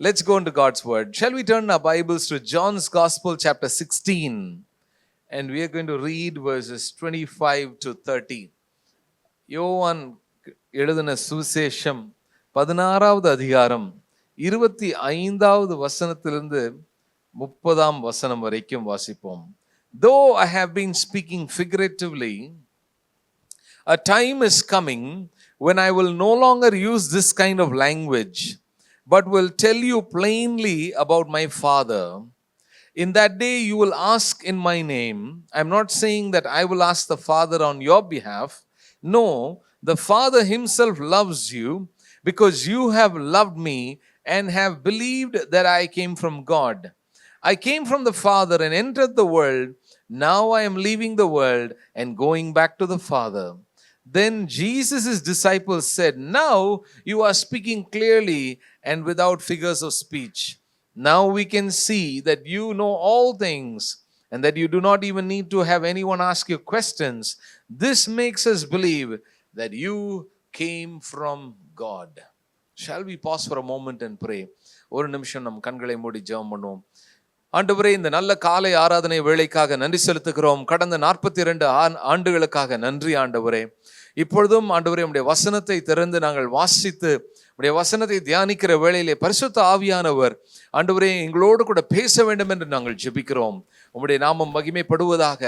Let's go into God's word. Shall we turn our Bibles to John's Gospel, chapter 16? And we are going to read verses 25 to 30. யோவான் எழுதின சுவிசேஷம் 16வது அதிகாரம் 25வது வசனத்திலிருந்து 30ஆம் வசனம் வரைக்கும் வாசிப்போம். Though I have been speaking figuratively, a time is coming when I will no longer use this kind of language, but will tell you plainly about my Father. In that day you will ask in my name. I'm not saying that I will ask the Father on your behalf. No, the Father himself loves you because you have loved me and have believed that I came from God. I came from the Father and entered the world. Now I am leaving the world and going back to the Father. Then Jesus' disciples said, now you are speaking clearly and without figures of speech. Now we can see that you know all things and that you do not even need to have anyone ask you questions. This makes us believe that you came from God. Shall we pause for a moment and pray? ஒரு நிமிஷம் நம் கண்களை மூடி ஜெபம் பண்ணுவோம். ஆண்டவரே, இந்த நல்ல காலை ஆராதனை வேளைக்காக நன்றி செலுத்துகிறோம். கடந்த 42 ஆண்டுகளுக்காக நன்றி ஆண்டவரே. இப்பொழுதும் ஆண்டவரே, உம்முடைய வசனத்தை திறந்து நாங்கள் வாசித்து உம்முடைய வசனத்தை தியானிக்கிற வேளையிலே பரிசுத்த ஆவியானவர் ஆண்டவரே எங்களோடு கூட பேச வேண்டும் என்று நாங்கள் ஜெபிக்கிறோம். உம்முடைய நாமம் மகிமைப்படுவதாக.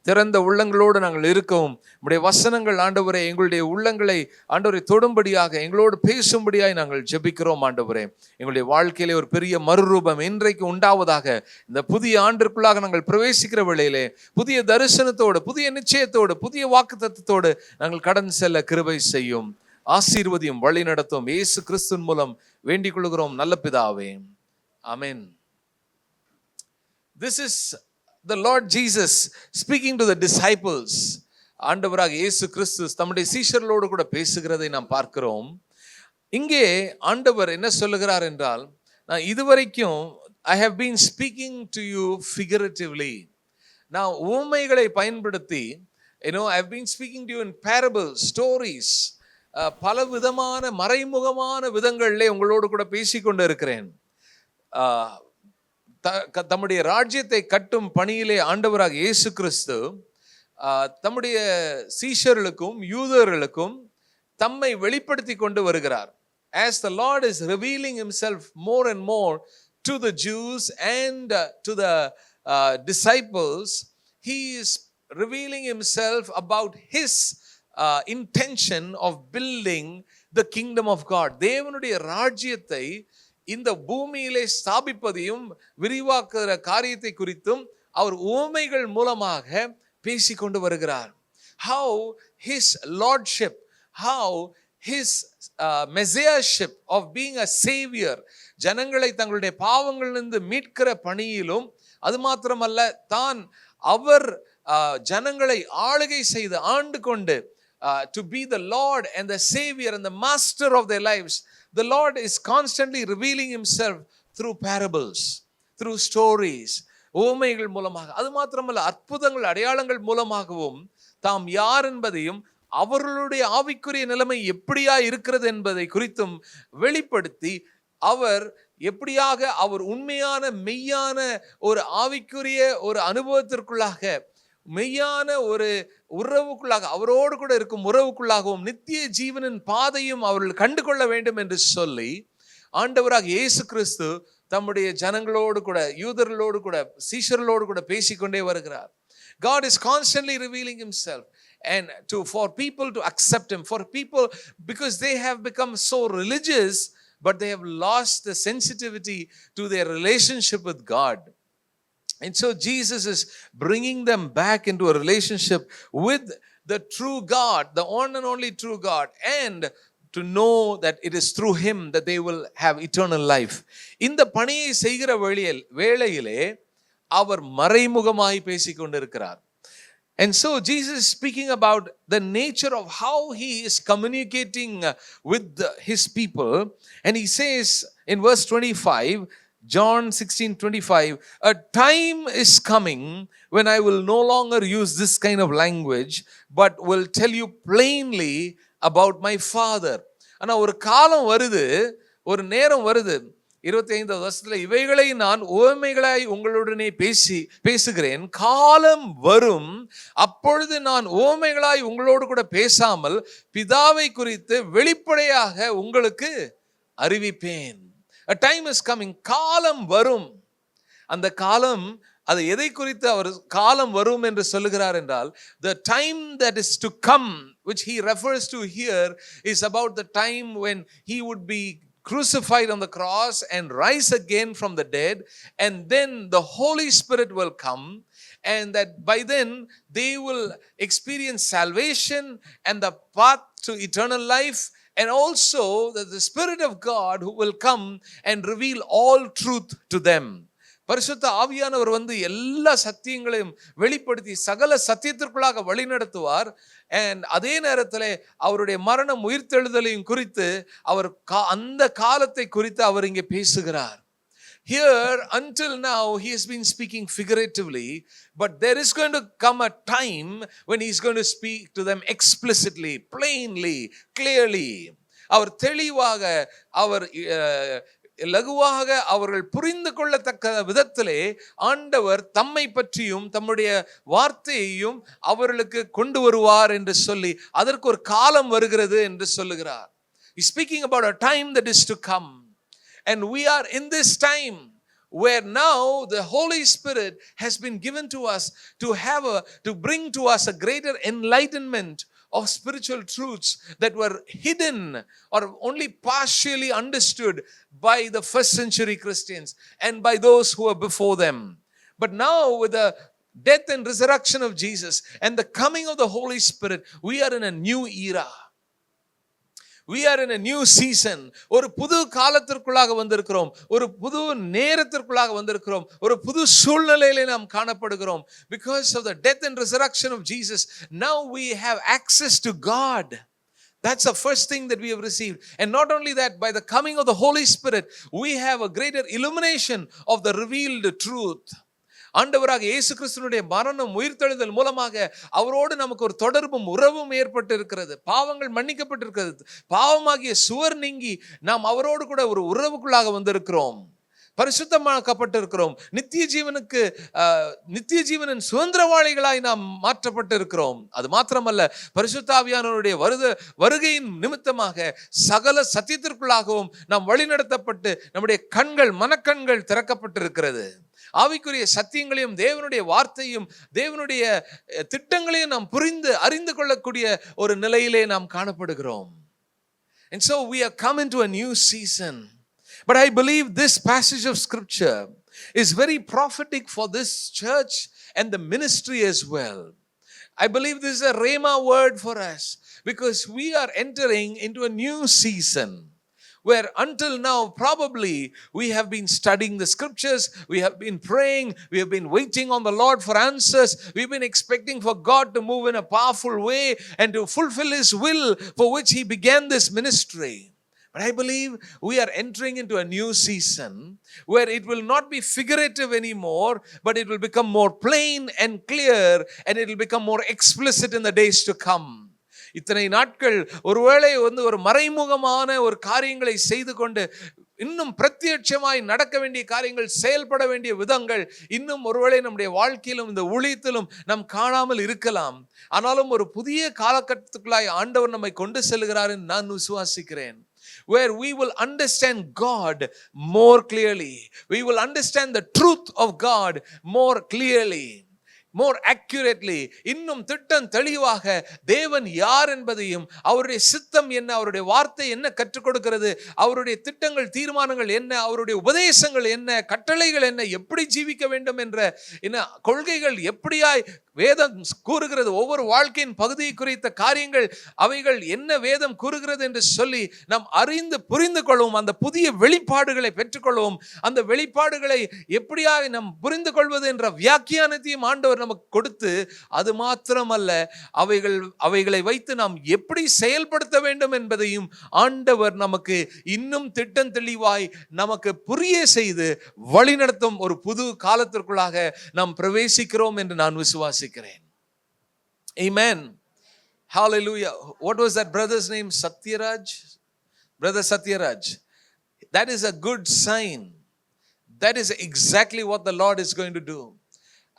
திறந்த உள்ளங்களோடு நாங்கள் இருக்கவும் உம்முடைய வசனங்கள் ஆண்டவரே எங்களுடைய உள்ளங்களை ஆண்டவரை தொடும்படியாக எங்களோடு பேசும்படியாய் நாங்கள் ஜெபிக்கிறோம். ஆண்டவரே, எங்களுடைய வாழ்க்கையிலே ஒரு பெரிய மறுரூபம் இன்றைக்கு உண்டாவதாக. இந்த புதிய ஆண்டிற்குள்ளாக நாங்கள் பிரவேசிக்கிற வேளையிலே புதிய தரிசனத்தோடு, புதிய நிச்சயத்தோடு, புதிய வாக்குத்தத்தத்தோடு நாங்கள் கடந்து செல்ல கிருபை செய்யும். ஆசீர்வதியும், வழி நடத்தும். இயேசு கிறிஸ்துவின் மூலம் வேண்டிக் கொள்கிறோம் நல்ல பிதாவே, ஆமென். This is the Lord Jesus speaking to the disciples. ஆண்டவராக இயேசு கிறிஸ்து தம்முடைய சீஷர்களோடு கூட பேசுகிறதை நாம் பார்க்கிறோம். இங்கே ஆண்டவர் என்ன சொல்லுகிறார் என்றால், நான் இதுவரைக்கும் I have been speaking to you figuratively. நான் உவமைகளை பயன்படுத்தி, I have been speaking to you in parables, stories. பல விதமான மறைமுகமான விதங்களிலே உங்களோடு கூட பேசிக்கொண்டு இருக்கிறேன். தம்முடைய ராஜ்யத்தை கட்டும் பணியிலே ஆண்டவராக இயேசு கிறிஸ்து தம்முடைய சீஷர்களுக்கும் யூதர்களுக்கும் தம்மை வெளிப்படுத்தி கொண்டு வருகிறார். As the Lord is revealing himself more and more to the Jews and to the disciples, he is revealing himself about his intention of building the kingdom of God. தேவனுடைய ராஜ்யத்தை இந்த பூமியிலே ஸ்தாபிப்பதையும் விரிவாக்குற காரியத்தை குறித்தும் அவர் உவமைகள் மூலமாக பேசிக்கொண்டு வருகிறார். How his lordship, how his messiahship of being a savior, ஜனங்களை தங்களுடைய பாவங்களிலிருந்து மீட்கிற பணியிலும், அது மாத்திரமல்ல தான் அவர் ஜனங்களை ஆளுகை செய்து ஆண்டு கொண்டு to be the Lord and the Savior and the Master of their lives. The Lord is constantly revealing himself through parables, through stories, உவமைகள் மூலமாக. அது மாத்திரமல்ல, அற்புதங்கள் அடையாளங்கள் மூலமாகவும் தாம் யார் என்பதையும் அவர்களுடைய ஆவிக்குரிய நிலைமை எப்படியா இருக்கிறது என்பதை குறித்தும் வெளிப்படுத்தி, அவர் எப்படியாக அவர் உண்மையான மெய்யான ஒரு ஆவிக்குரிய ஒரு அனுபவத்திற்குள்ளாக, மெய்யான ஒரு உறவுக்குள்ளாக, அவரோடு கூட இருக்கும் உறவுக்குள்ளாகவும் நித்திய ஜீவனின் பாதையும் அவர்கள் கண்டு கொள்ள வேண்டும் என்று சொல்லி ஆண்டவராக இயேசு கிறிஸ்து தம்முடைய ஜனங்களோடு கூட, யூதர்களோடு கூட, சீஷர்களோடு கூட பேசிக்கொண்டே வருகிறார். God is constantly revealing himself and for people to accept him, for people because they have become so religious but they have lost the sensitivity to their relationship with God. And so Jesus is bringing them back into a relationship with the true God, the one and only true God, and to know that it is through him that they will have eternal life. இந்த பணியை செய்கிற வேளையிலே அவர் மறைமுகமாய் பேசிக்கொண்டிருக்கிறார். And so Jesus is speaking about the nature of how he is communicating with his people, and he says in verse 25, John 16:25, a time is coming when I will no longer use this kind of language but will tell you plainly about my Father. ஆனா ஒரு காலம் வருது, ஒரு நேரம் வருது, 25வது வசனத்துல, இவைகளை நான் உவமைகளாய் உங்களுடனே பேசுகிறேன், காலம் வரும், அப்பொழுது நான் உவமைகளாய் உங்களோடு கூட பேசாமல் பிதாவை குறித்து வெளிப்படையாக உங்களுக்கு அறிவிப்பேன். A time is coming, காலம் வரும். அந்த காலம், அது எதை குறித்து அவர் காலம் வரும் என்று சொல்லுகிறார் என்றால், the time that is to come, which he refers to here, is about the time when he would be crucified on the cross and rise again from the dead, and then the Holy Spirit will come, and that by then they will experience salvation and the path to eternal life, and also that the Spirit of God who will come and reveal all truth to them. பரிசுத்த ஆவியானவர் எல்லா சத்தியங்களையும் வெளிப்படுத்தி சகல சத்தியத்திற்குள்ளாக வழிநடத்துவார். and அதே நேரத்தில் அவருடைய மரணம் உயிர்த்தெழுதலையும் குறித்து அவர் அந்த காலத்தை குறித்து அவர் இங்கே பேசுகிறார். Here until now he has been speaking figuratively, but there is going to come a time when he is going to speak to them explicitly, plainly, clearly. அவர் தெளிவாக, அவர் லகுவாக அவர்கள் புரிந்து கொள்ளத்தக்க விதத்திலே ஆண்டவர் தம்மை பற்றியும் தம்முடைய வார்த்தையையும் அவர்களுக்கு கொண்டு வருவார் என்று சொல்லி அதற்கு ஒரு காலம் வருகிறது என்று சொல்லுகிறார். He's speaking about a time that is to come, and we are in this time where now the Holy Spirit has been given to us to bring to us a greater enlightenment of spiritual truths that were hidden or only partially understood by the first century Christians and by those who were before them. But now with the death and resurrection of Jesus and the coming of the Holy Spirit, we are in a new era. We are in a new season. ஒரு புது காலத்திற்குள்ளாக வந்திருக்கிறோம், ஒரு புது நேரத்திற்குள்ளாக வந்திருக்கிறோம், ஒரு புது சூழ்நிலையிலே நாம் காணப்படுகிறோம். Because of the death and resurrection of Jesus, now we have access to God. That's the first thing that we have received. And not only that, by the coming of the Holy Spirit, we have a greater illumination of the revealed truth. ஆண்டவராக இயேசு கிறிஸ்துவினுடைய மரணம் உயிர்த்தெழுதல் மூலமாக அவரோடு நமக்கு ஒரு தொடர்பும் உறவும் ஏற்பட்டு இருக்கிறது. பாவங்கள் மன்னிக்கப்பட்டிருக்கிறது. பாவமாகிய சுவர் நீங்கி நாம் அவரோடு கூட ஒரு உறவுக்குள்ளாக வந்திருக்கிறோம். பரிசுத்தமாக்கப்பட்டிருக்கிறோம். நித்திய ஜீவனின் சுதந்திரவாளிகளாய் நாம் மாற்றப்பட்டிருக்கிறோம். அது மாத்திரமல்ல, பரிசுத்த ஆவியானவருடைய வருகையின் நிமித்தமாக சகல சத்தியத்திற்குள்ளாகவும் நாம் வழிநடத்தப்பட்டு நம்முடைய மனக்கண்கள் திறக்கப்பட்டிருக்கிறது. ஆவிக்குரிய சத்தியங்களையும் தேவனுடைய வார்த்தையும் தேவனுடைய திட்டங்களையும் நாம் அறிந்து கொள்ளக்கூடிய ஒரு நிலையிலே நாம் காணப்படுகிறோம். And so we have come into a new season. But I believe this passage of scripture is very prophetic for this church and the ministry as well. I believe this is a rhema word for us, because we are entering into a new season where until now probably we have been studying the scriptures, we have been praying, we have been waiting on the Lord for answers, we've been expecting for God to move in a powerful way and to fulfill his will for which he began this ministry. But I believe we are entering into a new season where it will not be figurative anymore, but it will become more plain and clear, and it will become more explicit in the days to come. இத்தனை நாட்கள் ஒருவேளை ஒரு மறைமுகமான ஒரு காரியங்களை செய்து கொண்டு இன்னும் பிரத்யட்சமாய் நடக்க வேண்டிய காரியங்கள், செயல்பட வேண்டிய விதங்கள் இன்னும் ஒருவேளை நம்முடைய வாழ்க்கையிலும் இந்த ஊழியத்திலும் நாம் காணாமல் இருக்கலாம். ஆனாலும் ஒரு புதிய காலகட்டத்துக்குள்ளாய் ஆண்டவர் நம்மை கொண்டு செல்கிறார் என்று நான் விசுவாசிக்கிறேன். Where we will understand God more clearly, we will understand the truth of God more clearly, more accurately. இன்னும் திட்டம் தெளிவாக தேவன் யார் என்பதையும், அவருடைய சித்தம் என்ன, அவருடைய வார்த்தை என்ன கற்றுக் கொடுக்கிறது, அவருடைய திட்டங்கள் தீர்மானங்கள் என்ன, அவருடைய உபதேசங்கள் என்ன, கட்டளைகள் என்ன, எப்படி ஜீவிக்க வேண்டும் என்ற கொள்கைகள் எப்படியாய் வேதம் கூறுகிறது, ஒவ்வொரு வாழ்க்கையின் பகுதியை குறித்த காரியங்கள் அவைகள் என்ன வேதம் கூறுகிறது என்று சொல்லி நாம் அறிந்து புரிந்து கொள்வோம். அந்த புதிய வெளிப்பாடுகளை பெற்றுக்கொள்வோம். அந்த வெளிப்பாடுகளை எப்படியாக நாம் புரிந்து கொள்வது என்ற வியாக்கியானத்தையும் ஆண்டவர் நமக்கு கொடுத்து, அது மாத்திரமல்ல, அவைகளை வைத்து நாம் எப்படி செயல்படுத்த வேண்டும் என்பதையும் ஆண்டவர் நமக்கு இன்னும் திட்டம் தெளிவாய் நமக்கு புரிய செய்து வழிநடத்தும் ஒரு புது காலத்திற்குள்ளாக நாம் பிரவேசிக்கிறோம் என்று நான் விசுவாசிக்கிறேன். Amen. Hallelujah. What was that brother's name? Satyaraj? Brother Satyaraj. that is a good sign. That is exactly what the Lord is going to do.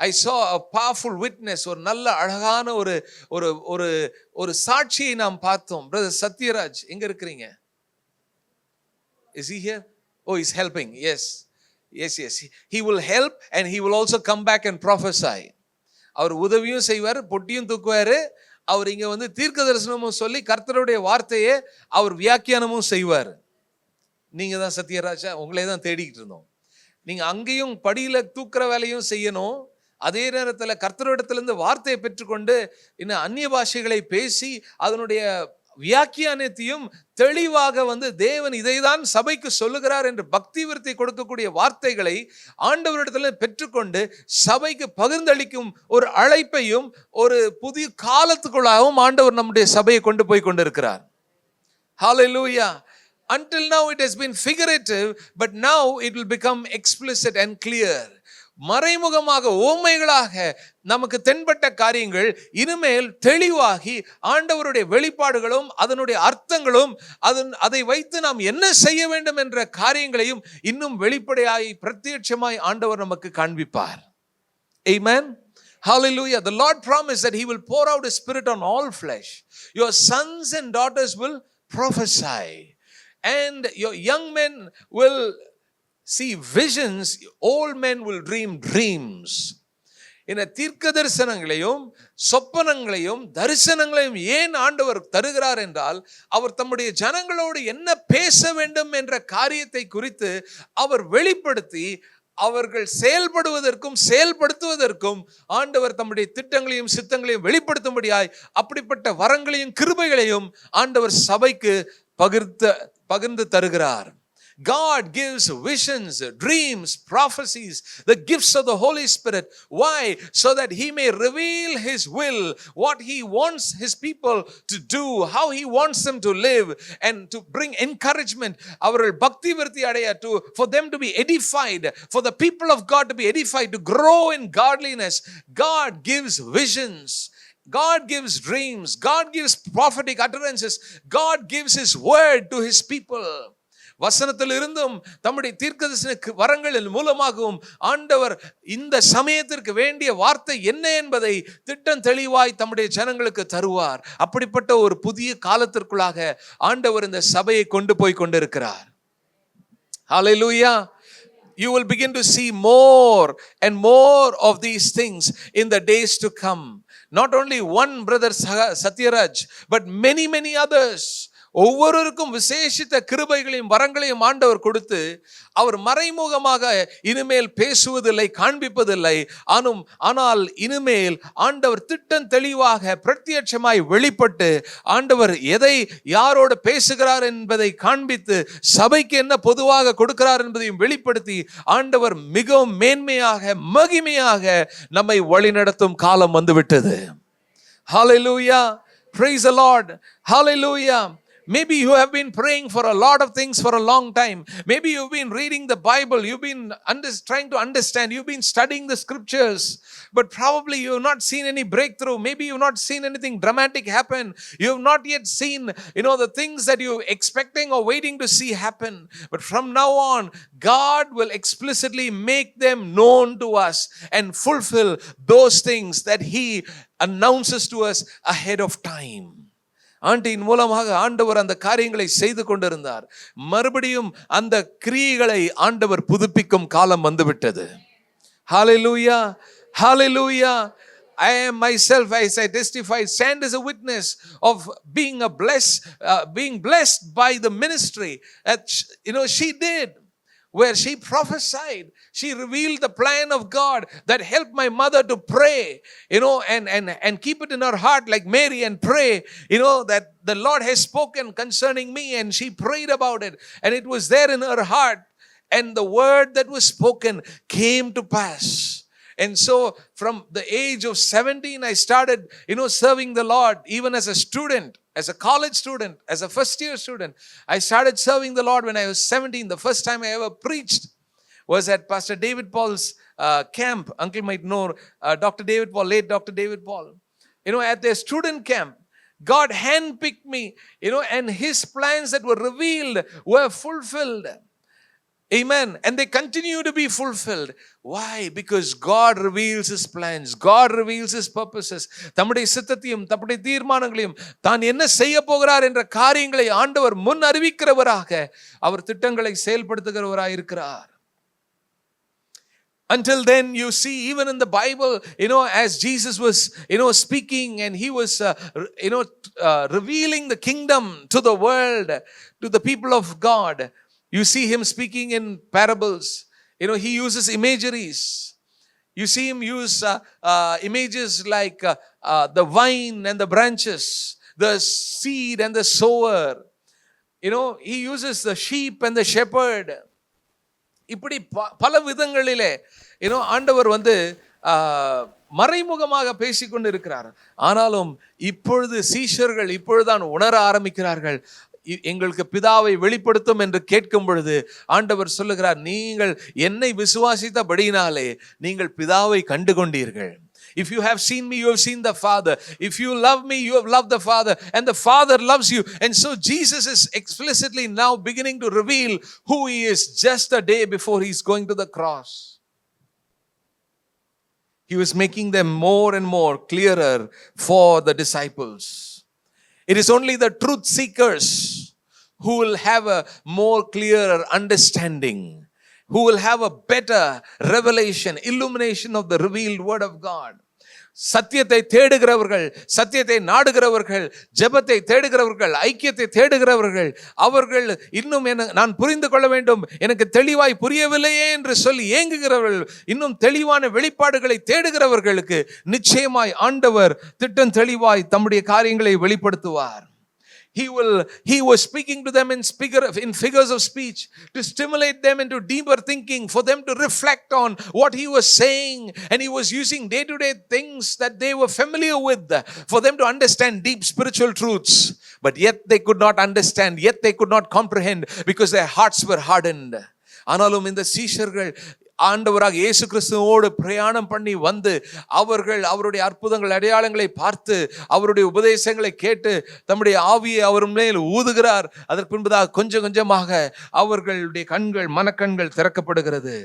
I saw a powerful witness. ஒரு நல்ல அழகான ஒரு ஒரு ஒரு ஒரு சாட்சியை நாம் பார்த்தோம். Brother சத்யராஜ் எங்க இருக்கிறீங்க? Is he here? Oh, he's helping. Yes. He will help and he will also come back and prophesy. அவர் உதவியும் செய்வார், பொட்டியும் தூக்குவாரு. அவர் இங்க வந்து தீர்க்க தரிசனமும் சொல்லி கர்த்தருடைய வார்த்தையை அவர் வியாக்கியானமும் செய்வார். நீங்க தான் சத்யராஜா, உங்களே தான் தேடிக்கிட்டு இருந்தோம். நீங்க அங்கேயும் படியில தூக்குற வேலையும் செய்யணும், அதே நேரத்தில் கர்த்தரிடத்திலிருந்து வார்த்தையை பெற்றுக்கொண்டு இன்னும் அந்நிய பாஷைகளை பேசி அதனுடைய வியாக்கியானத்தையும் தெளிவாக வந்து தேவன் இதைதான் சபைக்கு சொல்லுகிறார் என்று பக்தி விருத்தி கொடுக்கக்கூடிய வார்த்தைகளை ஆண்டவரிடத்தில் பெற்றுக்கொண்டு சபைக்கு பகிர்ந்தளிக்கும் ஒரு அழைப்பையும் ஒரு புதிய காலத்துக்குள்ளாகவும் ஆண்டவர் நம்முடைய சபையை கொண்டு போய் கொண்டிருக்கிறார். Hallelujah. Until now it has been figurative, but now it will become explicit and clear. மறைமுகமாக ஓமைகளாக நமக்கு தென்பட்ட காரியங்கள் இனிமேல் தெளிவாகி ஆண்டவருடைய வெளிப்பாடுகளும் அதனுடைய அர்த்தங்களும் அதை வைத்து நாம் என்ன செய்ய வேண்டும் என்ற காரியங்களையும் இன்னும் வெளிப்படையாய் பிரத்யட்சமாய் ஆண்டவர் நமக்கு காண்பிப்பார். Amen. Hallelujah. The Lord promised that he will pour out his spirit on all flesh. Your sons and daughters will prophesy, and your young men will see visions, old men will dream dreams. இந்த தீர்க்க தரிசனங்களையும் சொப்பனங்களையும் தரிசனங்களையும் ஏன் ஆண்டவர் தருகிறார் என்றால், அவர் தம்முடைய ஜனங்களோடு என்ன பேச வேண்டும் என்ற காரியத்தை குறித்து அவர் வெளிப்படுத்தி அவர்கள் செயல்படுவதற்கும் செயல்படுத்துவதற்கும் ஆண்டவர் தம்முடைய திட்டங்களையும் சித்தங்களையும் வெளிப்படுத்தும்படியாய் அப்படிப்பட்ட வரங்களையும் கிருபைகளையும் ஆண்டவர் சபைக்கு பகிர்ந்து தருகிறார். God gives visions, dreams, prophecies, the gifts of the Holy Spirit. Why? So that he may reveal his will, what he wants his people to do, how he wants them to live, and to bring encouragement. Avaral bhakti virthi adaya, for them to be edified, for the people of God to be edified, to grow in godliness. God gives visions. God gives dreams. God gives prophetic utterances. God gives his word to his people. வசனத்தில் இருந்தும் தம்முடைய தீர்க்கதரிசன வரங்களின் மூலமாகவும் ஆண்டவர் இந்த சமயத்திற்கு வேண்டிய வார்த்தை என்ன என்பதை திட்டம் தெளிவாய் தம்முடைய ஜனங்களுக்கு தருவார். அப்படிப்பட்ட ஒரு புதிய காலத்திற்குள்ளாக ஆண்டவர் இந்த சபையை கொண்டு போய் கொண்டிருக்கிறார். Hallelujah. You will begin to see more and more of these things in the days to come. Not only one brother Satyaraj, but many others. ஒவ்வொருவருக்கும் விசேஷித்த கிருபைகளையும் வரங்களையும் ஆண்டவர் கொடுத்து அவர் மறைமுகமாக இனிமேல் பேசுவதில்லை, காண்பிப்பதில்லை. ஆனால் இனிமேல் ஆண்டவர் திட்டம் தெளிவாக பிரத்யட்சமாய் வெளிப்பட்டு ஆண்டவர் எதை யாரோடு பேசுகிறார் என்பதை காண்பித்து சபைக்கு என்ன பொதுவாக கொடுக்கிறார் என்பதையும் வெளிப்படுத்தி ஆண்டவர் மிகவும் மேன்மையாக மகிமையாக நம்மை வழிநடத்தும் காலம் வந்துவிட்டது. Hallelujah. Praise the Lord. Hallelujah. Maybe you have been praying for a lot of things for a long time. Maybe you've been reading the Bible. You've been trying to understand. You've been studying the scriptures. But probably you have not seen any breakthrough. Maybe you've not seen anything dramatic happen. You have not yet seen, the things that you're expecting or waiting to see happen. But from now on, God will explicitly make them known to us and fulfill those things that he announces to us ahead of time. ஆண்டியின் மூலமாக ஆண்டவர் அந்த காரியங்களை செய்து கொண்டிருந்தார். மறுபடியும் அந்த கிரியைகளை ஆண்டவர் புதுப்பிக்கும் காலம் வந்துவிட்டது. Hallelujah. Hallelujah. I am myself, as I testify, stand as a witness of being blessed by the ministry that she did, where she prophesied. She revealed the plan of God that helped my mother to pray, and keep it in her heart like Mary and pray, that the Lord has spoken concerning me, and she prayed about it, and it was there in her heart, and the word that was spoken came to pass. And so from the age of 17, I started, serving the Lord, even as a student, as a college student, as a first year student. I started serving the Lord when I was 17. The first time I ever preached was at Pastor David Paul's camp. Uncle might know Dr. David Paul, late Dr. David Paul. At their student camp, God handpicked me, and his plans that were revealed were fulfilled. Amen. And they continue to be fulfilled. Why? Because God reveals his plans. God reveals his purposes. தம்முடைய சித்தத்தையும் தம்முடைய தீர்மானங்களையும் தான் என்ன செய்ய போகிறார் என்ற காரியங்களை ஆண்டவர் முன் அறிவிக்கிறவராக அவர் திட்டங்களை செயல்படுத்துகிறவராய் இருக்கிறார். Until then, you see, even in the Bible, as Jesus was, speaking and he was, revealing the kingdom to the world, to the people of God. You see him speaking in parables. He uses imageries. You see him use images like the vine and the branches, the seed and the sower. He uses the sheep and the shepherd. இப்படி பல விதங்களிலே ஆண்டவர் மறைமுகமாக பேசிக்கொண்டு இருக்கிறார். ஆனாலும் இப்பொழுது சீஷர்கள் இப்பொழுதுதான் உணர ஆரம்பிக்கிறார்கள். எங்களுக்கு பிதாவை வெளிப்படுத்தும் என்று கேட்கும் பொழுது ஆண்டவர் சொல்லுகிறார், நீங்கள் என்னை விசுவாசித்தபடியினாலே நீங்கள் பிதாவை கண்டு கொண்டீர்கள். If you have seen me, you have seen the Father. If you love me, you have loved the Father, and the Father loves you. And so Jesus is explicitly now beginning to reveal who he is just a day before he's going to the cross. He was making them more and more clearer for the disciples. It is only the truth seekers who will have a more clearer understanding, who will have a better revelation, illumination of the revealed word of God. சத்தியத்தை தேடுகிறவர்கள், சத்தியத்தை நாடுகிறவர்கள், ஜெபத்தை தேடுகிறவர்கள், ஐக்கியத்தை தேடுகிறவர்கள், அவர்கள் இன்னும் நான் புரிந்து கொள்ள வேண்டும், எனக்கு தெளிவாய் புரியவில்லையே என்று சொல்லி ஏங்குகிறவர்கள், இன்னும் தெளிவான வெளிப்பாடுகளை தேடுகிறவர்களுக்கு நிச்சயமாய் ஆண்டவர் திட்டம் தெளிவாய் தம்முடைய காரியங்களை வெளிப்படுத்துவார். He was speaking to them in figures of speech to stimulate them into deeper thinking, for them to reflect on what he was saying, and he was using day-to-day things that they were familiar with for them to understand deep spiritual truths. But yet they could not understand, yet they could not comprehend, because their hearts were hardened. ஆனாலும் இந்த சீஷர்கள் ஆண்டவராக இயேசு கிறிஸ்துவோடு பிரயாணம் பண்ணி வந்து அவர்கள் அவருடைய அற்புதங்கள் அடையாளங்களை பார்த்து அவருடைய உபதேசங்களை கேட்டு தம்முடைய ஆவியை அவர் மேல் ஊதுகிறார். அதற்கு பின்பதாக கொஞ்சம் கொஞ்சமாக அவர்களுடைய மனக்கண்கள் திறக்கப்படுகிறது.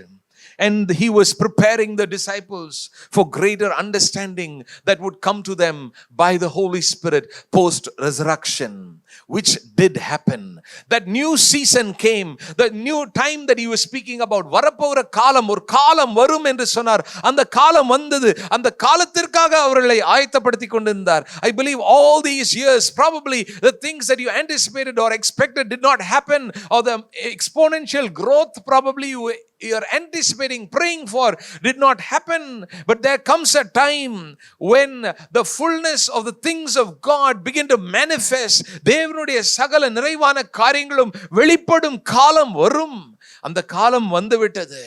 And he was preparing the disciples for greater understanding that would come to them by the Holy Spirit post resurrection, which did happen. That new season came, the new time that he was speaking about. வரப்போகிற காலம், ஒரு காலம் வரும் என்று சொன்னார். அந்த காலம் வந்தது. அந்த காலத்திற்காக அவர்களை ஆயத்தப்படுத்தி கொண்டிருந்தார். I believe all these years probably the things that you anticipated or expected did not happen, or the exponential growth probably you're anticipating, praying for, did not happen. But there comes a time when the fullness of the things of God begin to manifest. தேவனுடைய சகல நிறைவான காரியங்களும் வெளிப்படும் காலம் வரும். அந்த காலம் வந்துவிட்டது.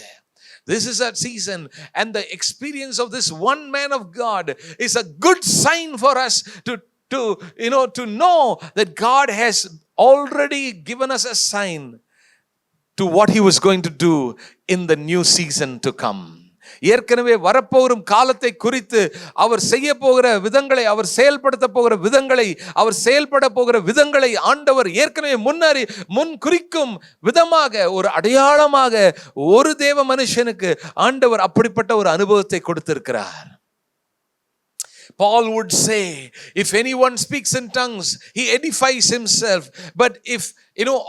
This is a season, and the experience of this one man of God is a good sign for us to know that God has already given us a sign to what he was going to do in the new season to come. ஏற்கனவே வரப்போகும் காலத்தை குறித்து அவர் செய்ய போகிற விதங்களை, அவர் செயல்படுத்த போகிற விதங்களை, அவர் செயல்பட போகிற விதங்களை ஆண்டவர் ஏற்கனவே முன் குறிக்கும் விதமாக ஒரு அடையாளமாக ஒரு தேவ மனுஷனுக்கு ஆண்டவர் அப்படிப்பட்ட ஒரு அனுபவத்தை கொடுத்திருக்கிறார். Paul would say, if anyone speaks in tongues, he edifies himself. But if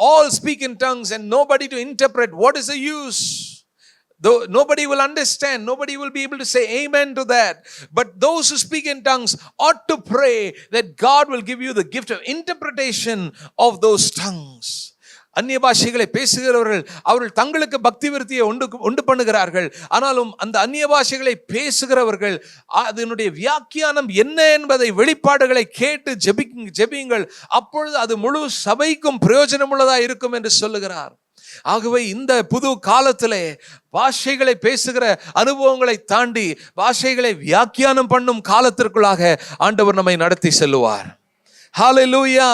all speak in tongues and nobody to interpret, what is the use? Though nobody will understand, nobody will be able to say amen to that. But those who speak in tongues ought to pray that God will give you the gift of interpretation of those tongues. அந்நிய பாஷைகளை பேசுகிறவர்கள் அவர்கள் தங்களுக்கு பக்தி விருத்தியை உண்டு பண்ணுகிறார்கள். ஆனாலும் அந்த அந்நிய பாஷைகளை பேசுகிறவர்கள் அதனுடைய வியாக்கியானம் என்ன என்பதை வெளிப்பாடுகளை கேட்டு ஜெபியுங்கள், அப்பொழுது அது முழு சபைக்கும் பிரயோஜனமுள்ளதா இருக்கும் என்று சொல்லுகிறார். ஆகவே இந்த புது காலத்திலே பாஷைகளை பேசுகிற அனுபவங்களை தாண்டி பாஷைகளை வியாக்கியானம் பண்ணும் காலத்திற்குள்ளாக ஆண்டவர் நம்மை நடத்தி செல்லுவார். Hallelujah.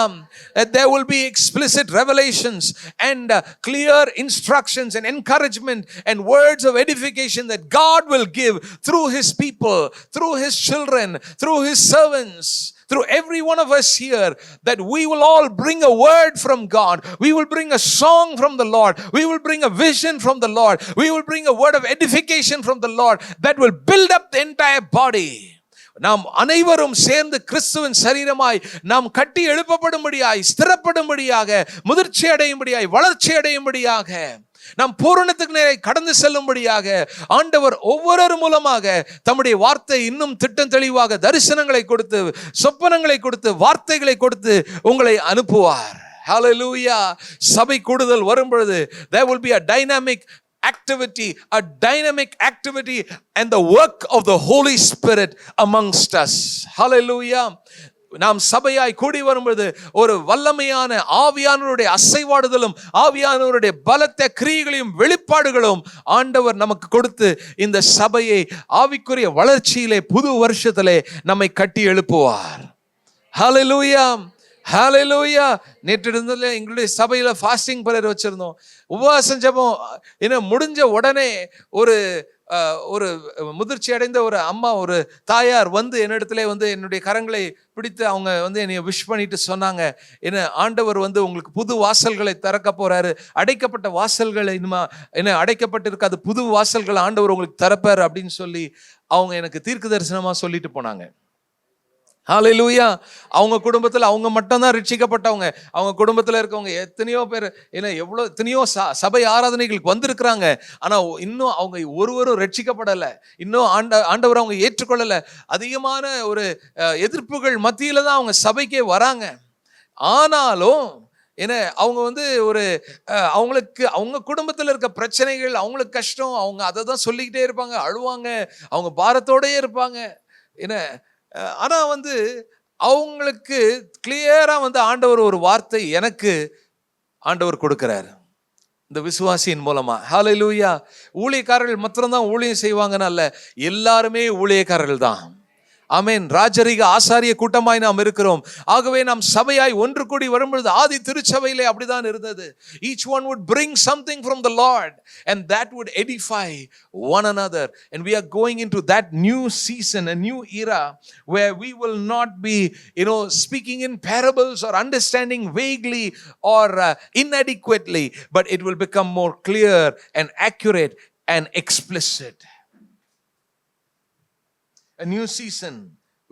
That there will be explicit revelations and clear instructions and encouragement and words of edification that God will give through His people, through His children, through His servants, through every one of us here, that we will all bring a word from God. We will bring a song from the Lord. We will bring a vision from the Lord. We will bring a word of edification from the Lord that will build up the entire body. நாம் அனைவரும் சேர்ந்து கிறிஸ்துவின் சரீரமாய் நாம் கட்டி எழுப்பப்படும்படியாய், ஸ்திரப்படும்படியாக, முதிர்ச்சி அடையும்படியாய், வளர்ச்சி அடையும்படியாக, நாம் பூரணத்துக்கு நேரே கடந்து செல்லும்படியாக ஆண்டவர் ஒவ்வொரு மூலமாக தம்முடைய வார்த்தை இன்னும் திட்டம் தெளிவாக தரிசனங்களை கொடுத்து, சொப்பனங்களை கொடுத்து, வார்த்தைகளை கொடுத்து உங்களை அனுப்புவார். Hallelujah. சபை கூடுதல் வரும் பொழுது there will be a dynamic activity and the work of the Holy Spirit amongst us. Hallelujah. நாம் சபையாய் கூடி வரும்போது ஒரு வல்லமையான ஆவியானவருடைய அசைவாடுதலும் ஆவியானவருடைய பலத்த கிரியைகளையும் வெளிப்பாடுகளும் ஆண்டவர் நமக்கு கொடுத்து இந்த சபையை ஆவிக்குரிய வளர்ச்சியிலே புது வருஷத்திலே நம்மை கட்டி எழுப்புவார். Hallelujah. ஹalleluya. நேற்று இருந்ததுல எங்களுடைய சபையில ஃபாஸ்டிங் பிரேயர் வச்சிருந்தோம். உபவாசம் ஜெபம் என்ன முடிஞ்ச உடனே ஒரு முதிர்ச்சி அடைந்த ஒரு அம்மா, ஒரு தாயார் வந்து என்னிடத்துல வந்து என்னுடைய கரங்களை பிடித்து அவங்க வந்து என்னை விஷ் பண்ணிட்டு சொன்னாங்க, என்ன ஆண்டவர் வந்து உங்களுக்கு புது வாசல்களை திறக்க போறாரு, அடைக்கப்பட்ட வாசல்களை இனிமா என்ன அடைக்கப்பட்டிருக்காது, புது வாசல்கள் ஆண்டவர் உங்களுக்கு திறப்பாரு அப்படின்னு சொல்லி அவங்க எனக்கு தீர்க்க தரிசனமா சொல்லிட்டு போனாங்க. ஹalleluya. அவங்க குடும்பத்தில் அவங்க மட்டும்தான் ரட்சிக்கப்பட்டவங்க. அவங்க குடும்பத்தில் இருக்கவங்க எத்தனையோ பேர் எத்தனையோ சபை ஆராதனைகளுக்கு வந்திருக்கிறாங்க. ஆனா இன்னும் அவங்க ஒருவரும் ரட்சிக்கப்படலை, இன்னும் ஆண்டவர் அவங்க ஏற்றுக்கொள்ளலை. அதிகமான ஒரு எதிர்ப்புகள் மத்தியில தான் அவங்க சபைக்கே வராங்க. ஆனாலும் அவங்க வந்து அவங்களுக்கு அவங்க குடும்பத்தில் இருக்க பிரச்சனைகள், அவங்களுக்கு கஷ்டம், அவங்க அதை தான் சொல்லிக்கிட்டே இருப்பாங்க, அழுவாங்க, அவங்க பாரத்தோடயே இருப்பாங்க. ஆனா வந்து அவங்களுக்கு கிளியரா வந்து ஆண்டவர் ஒரு வார்த்தை எனக்கு ஆண்டவர் கொடுக்கிறார் இந்த விசுவாசியின் மூலமா. ஹalleluya. ஊழியக்காரர்கள் மாத்திரம்தான் ஊழியம் செய்வாங்கன்னு அல்ல, எல்லாருமே ஊழியக்காரர்கள் தான். ஆமென். ராஜரிக ஆசாரிய கூட்டமாய் நாம் இருக்கிறோம். ஆகவே நாம் சபையாய் ஒன்று கூடி வரும்பொழுது ஆதி திருச்சபையிலே அப்படிதான் இருந்தது. Each one would bring something from the Lord and that would edify one another. And we are going into that new season, a new era where we will not be speaking in parables or understanding vaguely or inadequately, but it will become more clear and accurate and explicit. A new season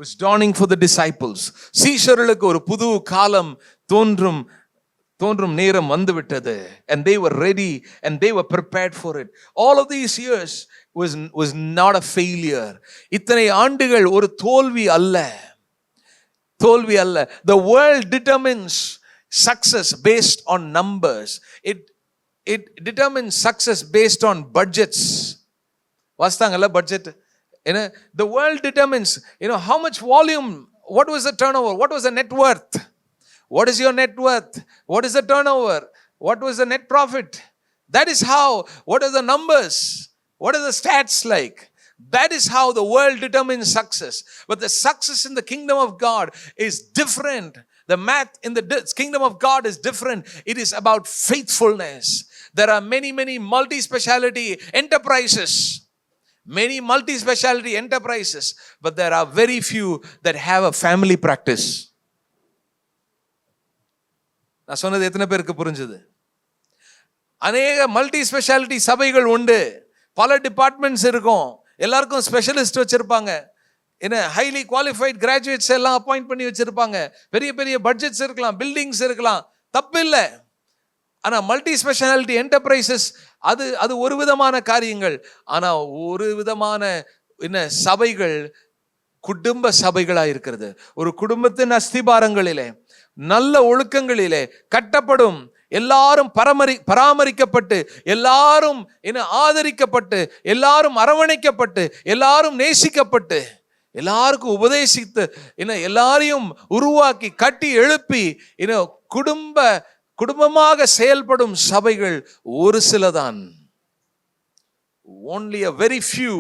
was dawning for the disciples. சீஷர்களுக்கு ஒரு புது காலம் தோன்றும் நேரம் வந்து விட்டது. And they were ready and they were prepared for it. All of these years was not a failure. இத்தனை ஆண்டுகள் ஒரு தோல்வி அல்ல. The world determines success based on numbers. It determines success based on budgets. வாஸ்தாங்கல்ல budget. The world determines how much volume, what was the turnover, what was the net worth, what is your net worth, what is the turnover, what was the net profit. That is how, what are the numbers, what are the stats like. That is how the world determines success. But the success in the kingdom of God is different. The math in the kingdom of God is different. It is about faithfulness. There are many multi-speciality enterprises, many multi-speciality enterprises, but there are very few that have a family practice. நான் சொன்னது எத்தனை பேருக்கு புரிஞ்சது? அநேக multi speciality சபைகள் உண்டு, பல departments இருக்கும், எல்லாருக்கும் ஸ்பெஷலிஸ்ட் வச்சிருப்பாங்க, ஹைலி குவாலிஃபைட் கிராஜுவேட்ஸ் எல்லாம் அப்பாயிண்ட் பண்ணி வச்சிருப்பாங்க, பெரிய பட்ஜெட்ஸ் இருக்கலாம், பில்டிங்ஸ் இருக்கலாம், தப்பு இல்லை. ஆனா மல்டி ஸ்பெஷாலிட்டி என்டர்பிரைசஸ் அது ஒரு விதமான காரியங்கள். ஆனா ஒரு விதமான சபைகள் குடும்ப சபைகளா இருக்கிறது. ஒரு குடும்பத்தின் அஸ்திபாரங்களிலே நல்ல ஒழுக்கங்களிலே கட்டப்படும், எல்லாரும் பராமரிக்கப்பட்டு, எல்லாரும் ஆதரிக்கப்பட்டு, எல்லாரும் அரவணைக்கப்பட்டு, எல்லாரும் நேசிக்கப்பட்டு, எல்லாருக்கும் உபதேசித்து எல்லாரையும் உருவாக்கி கட்டி எழுப்பி குடும்பமாக செயல்படும் சபைகள் ஒரு சிலதான். Only a very few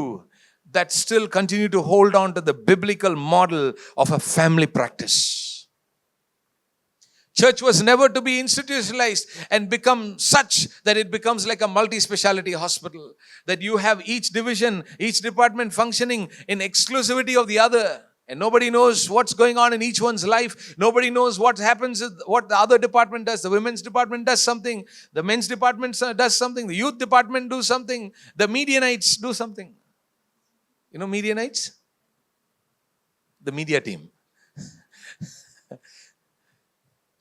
that still continue to hold on to the biblical model of a family practice. Church was never to be institutionalized and become such that it becomes like a multi-speciality hospital, that you have each division, each department functioning in exclusivity of the other, and nobody knows what's going on in each one's life. Nobody knows what happens, what the other department does. The women's department does something, the men's department does something, the youth department do something, the Medianites do something. You know Medianites? The media team.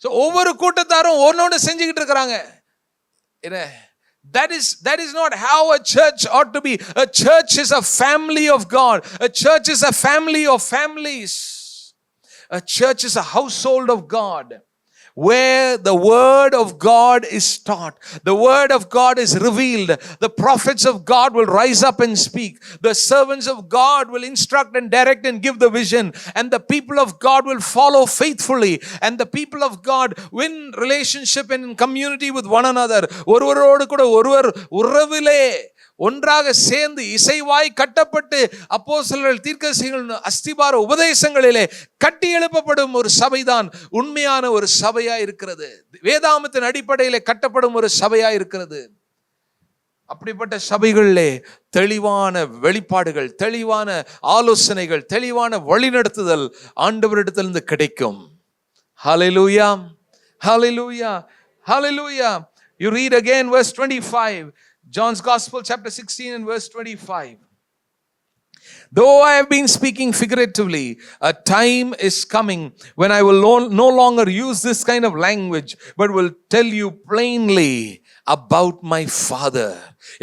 So ஒவ்வொரு கூட்டத்தாரும் ஒன்னோட செஞ்சுக்கிட்டு இருக்காங்க. That is not how a church ought to be. A church is a family of God. A church is a family of families. A church is a household of God, where the word of God is taught, the word of God is revealed, the prophets of God will rise up and speak, the servants of God will instruct and direct and give the vision, and the people of God will follow faithfully, and the people of God win relationship and in community with one another. ஒருவரோடு கூட ஒருவர் உறவிலே ஒன்றாக சேர்ந்து இசைவாய் கட்டப்பட்டு அப்போஸ்தலர்கள் தீர்க்கதரிசிகள் அஸ்திபார உபதேசங்களிலே கட்டி எழுப்பப்படும் ஒரு சபைதான் உண்மையான ஒரு சபையா இருக்கிறது. வேதாகமத்தின் அடிப்படையிலே கட்டப்படும் ஒரு சபையா இருக்கிறது. அப்படிப்பட்ட சபைகளிலே தெளிவான வெளிப்பாடுகள், தெளிவான ஆலோசனைகள், தெளிவான வழிநடத்துதல் ஆண்டவரிடத்திலிருந்து கிடைக்கும். ஹல்லேலூயா, ஹல்லேலூயா, ஹல்லேலூயா. You read again verse 25. John's Gospel chapter 16 and verse 25. Though I have been speaking figuratively, a time is coming when I will no longer use this kind of language, but will tell you plainly about my Father.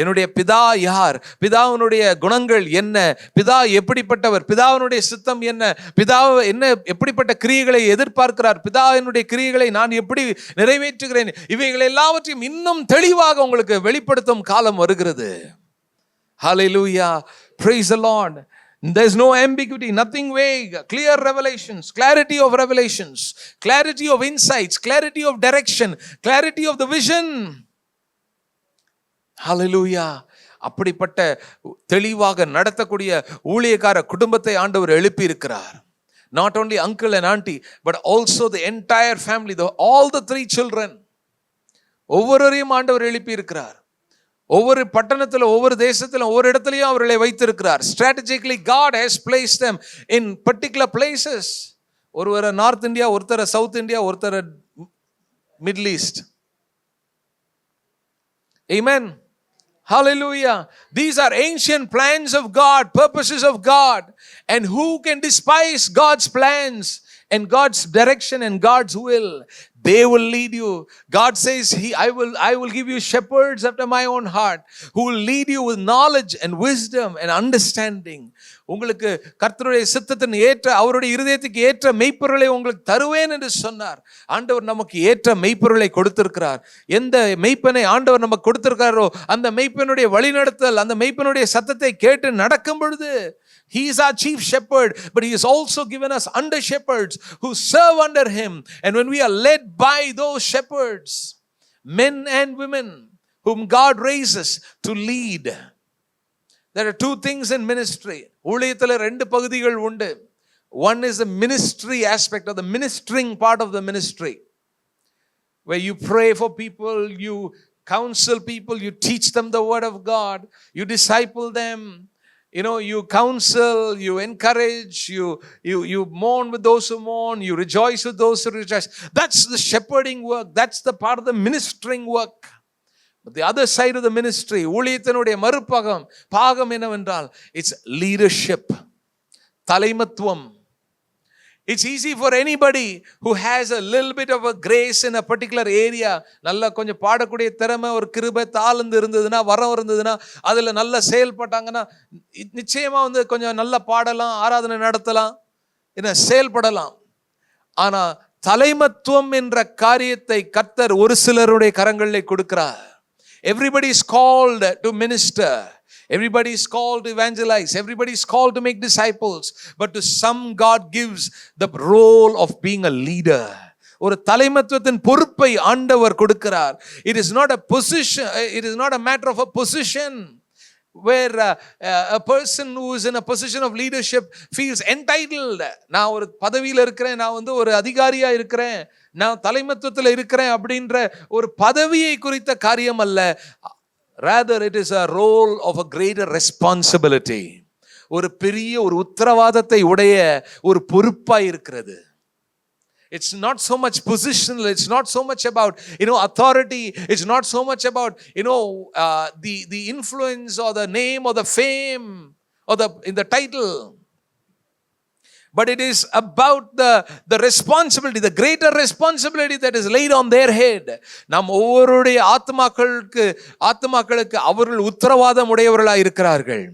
என்னுடைய பிதா யார், பிதாவினுடைய குணங்கள் என்ன, பிதா எப்படிப்பட்டவர், பிதாவினுடைய சித்தம் என்ன, பிதா என்ன எப்படிப்பட்ட கிரியைகளை எதிர்பார்க்கிறார், பிதாவினுடைய கிரியைகளை நான் எப்படி நிறைவேற்றுகிறேன், இவைகள் எல்லாவற்றையும் இன்னும் தெளிவாக உங்களுக்கு வெளிப்படுத்தும் காலம் வருகிறது. Hallelujah, praise the Lord. There's no ambiguity, nothing vague, clear revelations, clarity of revelations, clarity of insights, clarity of direction, clarity of the vision. ஹல்லேலூயா. அப்படிப்பட்ட தெளிவாக நடத்தக்கூடிய ஊழியக்கார குடும்பத்தை ஆண்டவர் எழுப்பி இருக்கிறார். Not only uncle and auntie, but also the entire family, all the 3 children. ஒவ்வொருவரையும் ஆண்டவர் எழுப்பி இருக்கிறார். ஒவ்வொரு பட்டணத்தில், ஒவ்வொரு தேசத்தில், ஒவ்வொரு இடத்துலையும் அவர்களை வைத்திருக்கிறார். Strategically God has placed them in particular places. ஒருவரை நார்த் இந்தியா, ஒருத்தரை சவுத் இந்தியா, ஒருத்தரை middle east. Amen. Hallelujah. These are ancient plans of God, purposes of God. And who can despise God's plans and God's direction and God's will? They will lead you. God says, I will give you shepherds after my own heart, who will lead you with knowledge and wisdom and understanding. உங்களுக்கு கர்த்தருடைய சித்தத்தின் ஏற்ற, அவருடைய இருதயத்துக்கு ஏற்ற மெய்ப்பொருளை உங்களுக்கு தருவேன் என்று சொன்னார். ஆண்டவர் நமக்கு ஏற்ற மெய்ப்பொருளை கொடுத்திருக்கிறார். எந்த மெய்ப்பனை ஆண்டவர் நமக்கு கொடுத்திருக்கிறாரோ அந்த மெய்ப்பனுடைய வழிநடத்தல், அந்த மெய்ப்பனுடைய சத்தத்தை கேட்டு நடக்கும் பொழுது, He is our chief shepherd, but He has also given us under shepherds who serve under Him. And when we are led by those shepherds, men and women whom God raises to lead. There are 2 things in ministry. ஊழியத்தில் 2 பகுதிகள் உண்டு. One is the ministry aspect, or the ministering part of the ministry, where you pray for people, you counsel people, you teach them the word of God, you disciple them. You know, you counsel, you encourage, you mourn with those who mourn, you rejoice with those who rejoice. That's the shepherding work. That's the part of the ministering work. But the other side of the ministry, ஊழியத்தினுடைய பாகம் என்னவென்றால், it's leadership, தலைமத்துவம். It's easy for anybody who has a little bit of a grace in a particular area, நல்ல கொஞ்சம் பாடக்கூடிய திறமை, ஒரு கிருபை, தாளந்து இருந்ததுன்னா, வரம் இருந்ததுன்னா, அதில் நல்லா செயல்பட்டாங்கன்னா நிச்சயமா கொஞ்சம் நல்லா பாடலாம், ஆராதனை நடத்தலாம், செயல்படலாம். ஆனா தலைமத்துவம் என்ற காரியத்தை கர்த்தர் ஒரு சிலருடைய கரங்களிலே கொடுக்கிறார். Everybody is called to minister. Everybody is called to evangelize. Everybody is called to make disciples. But to some, God gives the role of being a leader. ஒரு தலைமத்துவத்தின் பொறுப்பை ஆண்டவர் கொடுக்கிறார். It is not a position. It is not a matter of a position. where a person who is in a position of leadership feels entitled. நான் ஒரு பதவியில் இருக்கிறேன், நான் வந்து ஒரு அதிகாரியா இருக்கிறேன், நான் தலைமைத்துவத்தில் இருக்கிறேன் அப்படின்ற ஒரு பதவியை குறித்த காரியம் அல்ல. Rather it is a role of a greater responsibility. ஒரு பெரிய ஒரு உத்தரவாதத்தை உடைய ஒரு பொறுப்பாய் இருக்கிறது. It's not so much positional, it's not so much about authority, it's not so much about the influence or the name or the fame or the title, but it is about the responsibility, the greater responsibility that is laid on their head. நாம் ஒவ்வொருடைய ஆத்துமாக்களுக்கு அவர்கள் உத்தரவாதம் உடையவர்களாய் இருக்கிறார்கள்.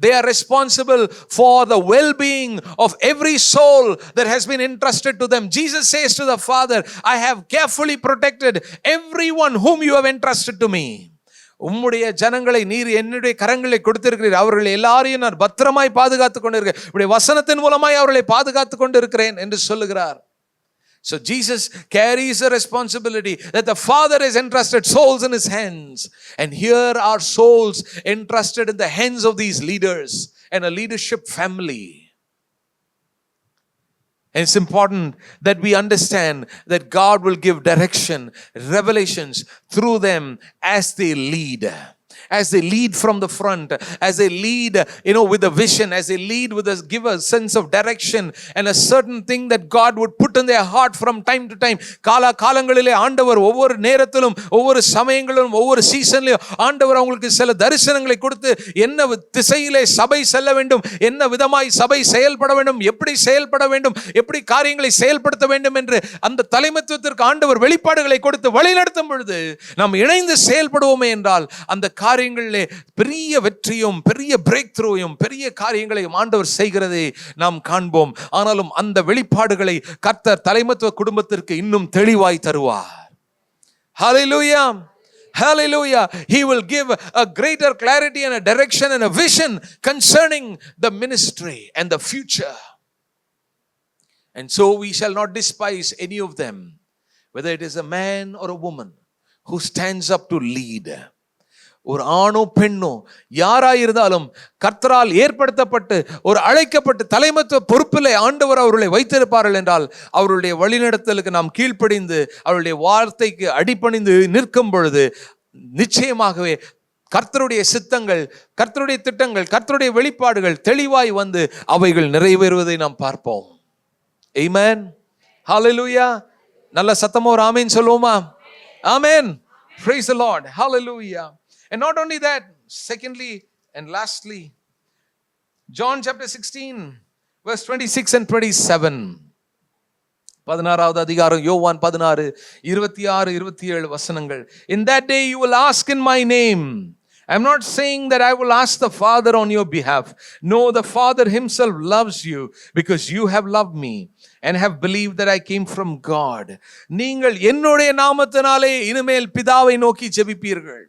They are responsible for the well-being of every soul that has been entrusted to them. Jesus says to the Father, I have carefully protected everyone whom you have entrusted to me. உம்முடைய ஜனங்களை நீர் என்னுடைய கரங்களை கொடுத்திருக்கிறீர், அவர்கள் எல்லாரையும் நான் பத்திரமாய் பாதுகாத்துக் கொண்டிருக்கிறேன், உம்முடைய வசனத்தின் மூலமாய் அவர்களை பாதுகாத்துக் கொண்டிருக்கிறேன் என்று சொல்லுகிறார். So Jesus carries a responsibility that the Father has entrusted souls in his hands, and here are souls entrusted in the hands of these leaders and a leadership family. And it's important that we understand that God will give direction, revelations through them as they lead. As they lead from the front, as they lead with a vision, as they lead with give a sense of direction and a certain thing that God would put in their heart from time to time. காலங்களிலே ஆண்டவர் ஒவ்வொரு நேரத்திலும் ஒவ்வொரு சமயங்களிலும் ஒவ்வொரு சீசன்லயும் ஆண்டவர் அவங்களுக்கு சில தரிசனங்களை கொடுத்து என்ன திசையிலே சபை செல்ல வேண்டும், என்ன விதமாய் சபை செயல்பட வேண்டும், எப்படி செயல்பட வேண்டும், எப்படி காரியங்களை செயல்படுத்த வேண்டும் என்று அந்த தலைமைத்துவத்திற்கு ஆண்டவர் வெளிப்பாடுகளை கொடுத்து வழிநடத்தும் பொழுது நாம் இணைந்து செயல்படுவோமே என்றால் அந்த காரியங்களிலே பெரிய வெற்றியும் பெரிய பிரேக் த்ரூயும் பெரிய காரியங்களையும் ஆண்டவர் செய்கிறதை நாம் காண்போம். ஆனாலும் அந்த வெளிப்பாடுகளை கர்த்தர் தலைமைத்துவ குடும்பத்திற்கு இன்னும் தெளிவாய் தருவார். Hallelujah. Hallelujah. He will give a greater clarity and a direction and a vision concerning the ministry and the future. And so we shall not despise any of them, whether it is a man or a woman who stands up to lead. ஒரு ஆணோ பெண்ணோ யாராயிருந்தாலும் கர்த்தரால் ஏற்படுத்தப்பட்டு ஒரு அழைக்கப்பட்டு தலைமைத்துவ பொறுப்பிலே ஆண்டவர் அவர்களை வைத்திருப்பார்கள் என்றால் அவருடைய வழிநடத்தலுக்கு நாம் கீழ்ப்படிந்து அவருடைய வார்த்தைக்கு அடிபணிந்து நிற்கும் பொழுது நிச்சயமாகவே கர்த்தருடைய சித்தங்கள், கர்த்தருடைய திட்டங்கள், கர்த்தருடைய வெளிப்பாடுகள் தெளிவாய் வந்து அவைகள் நிறைவேறுவதை நாம் பார்ப்போம். ஆமென். ஹல்லேலூயா. நல்ல சத்தமா ஒரு ஆமென் சொல்லுவோமா? ஆமென். Praise the Lord. Hallelujah. And not only that, secondly and lastly, John chapter 16 verse 26 and 27. 16வது அதிகாரம் யோவான் 16 26 27 வசனங்கள். In that day you will ask in my name. I'm not saying that I will ask the Father on your behalf. No, the Father himself loves you because you have loved me and have believed that I came from God. நீங்கள் என்னுடைய நாமத்தினாலே இனிமேல் பிதாவை நோக்கி ஜெபிப்பீர்கள்.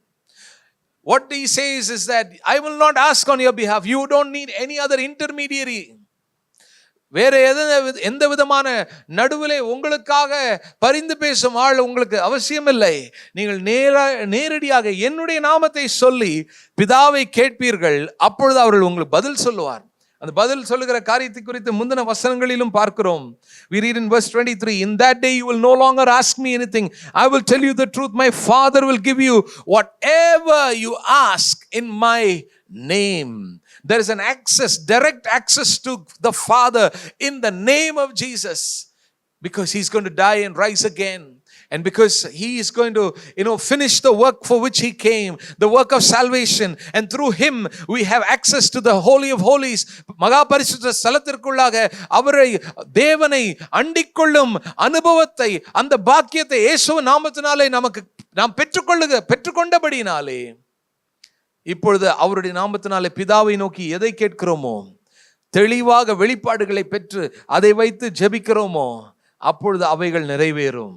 What he says is that I will not ask on your behalf. You don't need any other intermediary. வேற எந்த விதமான நடுவிலே உங்களுக்காக பரிந்து பேசும் ஆள் உங்களுக்கு அவசியம் இல்லை. நீங்கள் நேரடியாக என்னுடைய நாமத்தை சொல்லி பிதாவை கேட்பீர்கள், அப்பொழுது அவர்கள் உங்களுக்கு பதில் சொல்லுவார். அந்த பதில் சொல்லுகிற காரியத்தை குறித்து முந்தின வசனங்களிலும் பார்க்கிறோம். We read in verse 23, in that day you will no longer ask me anything. I will tell you the truth. My Father will give you whatever you ask in my name. There is an access, direct access to the Father in the name of Jesus, because he's going to die and rise again. And because he is going to finish the work for which he came, the work of salvation, and through him we have access to the holy of holies. மகா பரிசுத்த ஸ்தலத்திற்குள்ளாக அவரை தேவனை அண்டிக்கொள்ளும் அனுபவத்தை, அந்த பாக்கியத்தை இயேசுவின் நாமத்தினாலே நாம் பெற்றுக்கொண்டபடியினாலே இப்பொழுது அவருடைய நாமத்தினாலே பிதாவை நோக்கி எதை கேட்கிறோமோ, தெளிவாக வெளிப்பாடுகளை பெற்று அதை வைத்து ஜெபிக்கிறோமோ, அப்பொழுது அவைகள் நிறைவேறும்.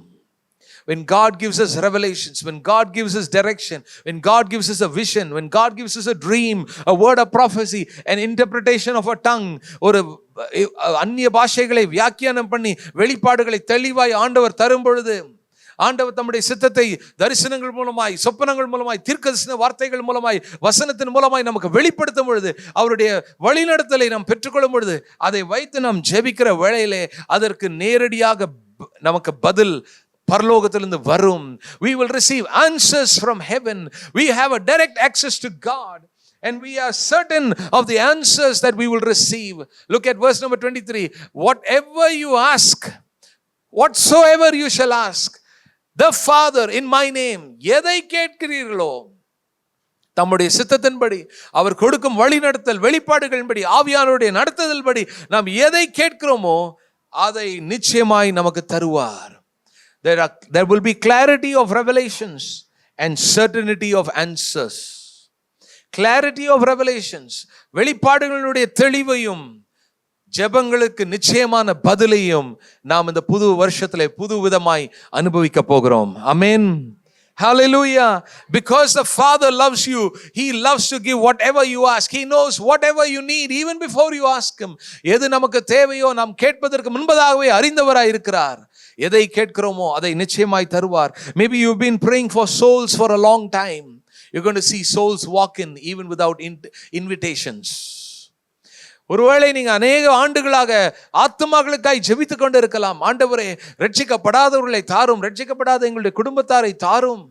When God gives us revelations, when God gives us direction, when God gives us a vision, when God gives us a dream, a word of prophecy, an interpretation of a tongue, ஒரு அந்நிய பாஷைகளை வியாக்கியானம் பண்ணி வெளிப்பாடுகளை தெளிவாய் ஆண்டவர் தரும் பொழுது ஆண்டவர் தம்முடைய சித்தத்தை தரிசனங்கள் மூலமாய், சொப்பனங்கள் மூலமாய், தீர்க்கதரிசன வார்த்தைகள் மூலமாய், வசனத்தின் மூலமாய் நமக்கு வெளிப்படுத்தும் பொழுது, அவருடைய வழிநடத்தலை நாம் பெற்றுக்கொள்ளும் பொழுது, அதை வைத்து நாம் ஜெபிக்கிற வேளையிலே அதற்கு நேரடியாக நமக்கு பதில் பரலோகத்திலிருந்து வரும். We will receive answers from heaven. We have a direct access to God. And we are certain of the answers that we will receive. Look at verse number 23. Whatever you ask, whatsoever you shall ask, the Father in my name. எதை கேட்கிறீர்களோ தம்முடைய சித்தத்தின்படி, அவர் கொடுக்கும் வழிநடத்தல் வெளிப்பாடுகளின்படி, ஆவியானவருடைய நடத்துதல்படி நாம் எதை கேட்கிறோமோ அதை நிச்சயமாய் நமக்கு தருவார். There will be clarity of revelations and certainty of answers. Clarity of revelations, வெளிப்பாடுகளுடைய தெளிவையும் ஜெபங்களுக்கு நிச்சயமான பதிலையும் நாம் இந்த புது வருஷத்திலே புது விதமாய் அனுபவிக்க போகிறோம். ஆமென். Hallelujah. Because the Father loves you, He loves to give whatever you ask. He knows whatever you need even before you ask Him. எது நமக்கு தேவையோ நாம் கேட்பதற்கு முன்பதாகவே அறிந்தவராய் இருக்கிறார். எதை கேட்கிறோமோ அதை நிச்சயமாய் தருவார். Maybe you've been praying for souls for a long time. You're going to see souls walk in even without invitations. ஒருவேளை நீங்க அநேக ஆண்டுகளாக ஆத்துமாக்களுக்காய் ஜெபித்துக் கொண்டு இருக்கலாம். ஆண்டவரே, ரட்சிக்கப்படாதவர்களை தாரும், ரட்சிக்கப்படாத எங்களுடைய குடும்பத்தாரை தாரும்,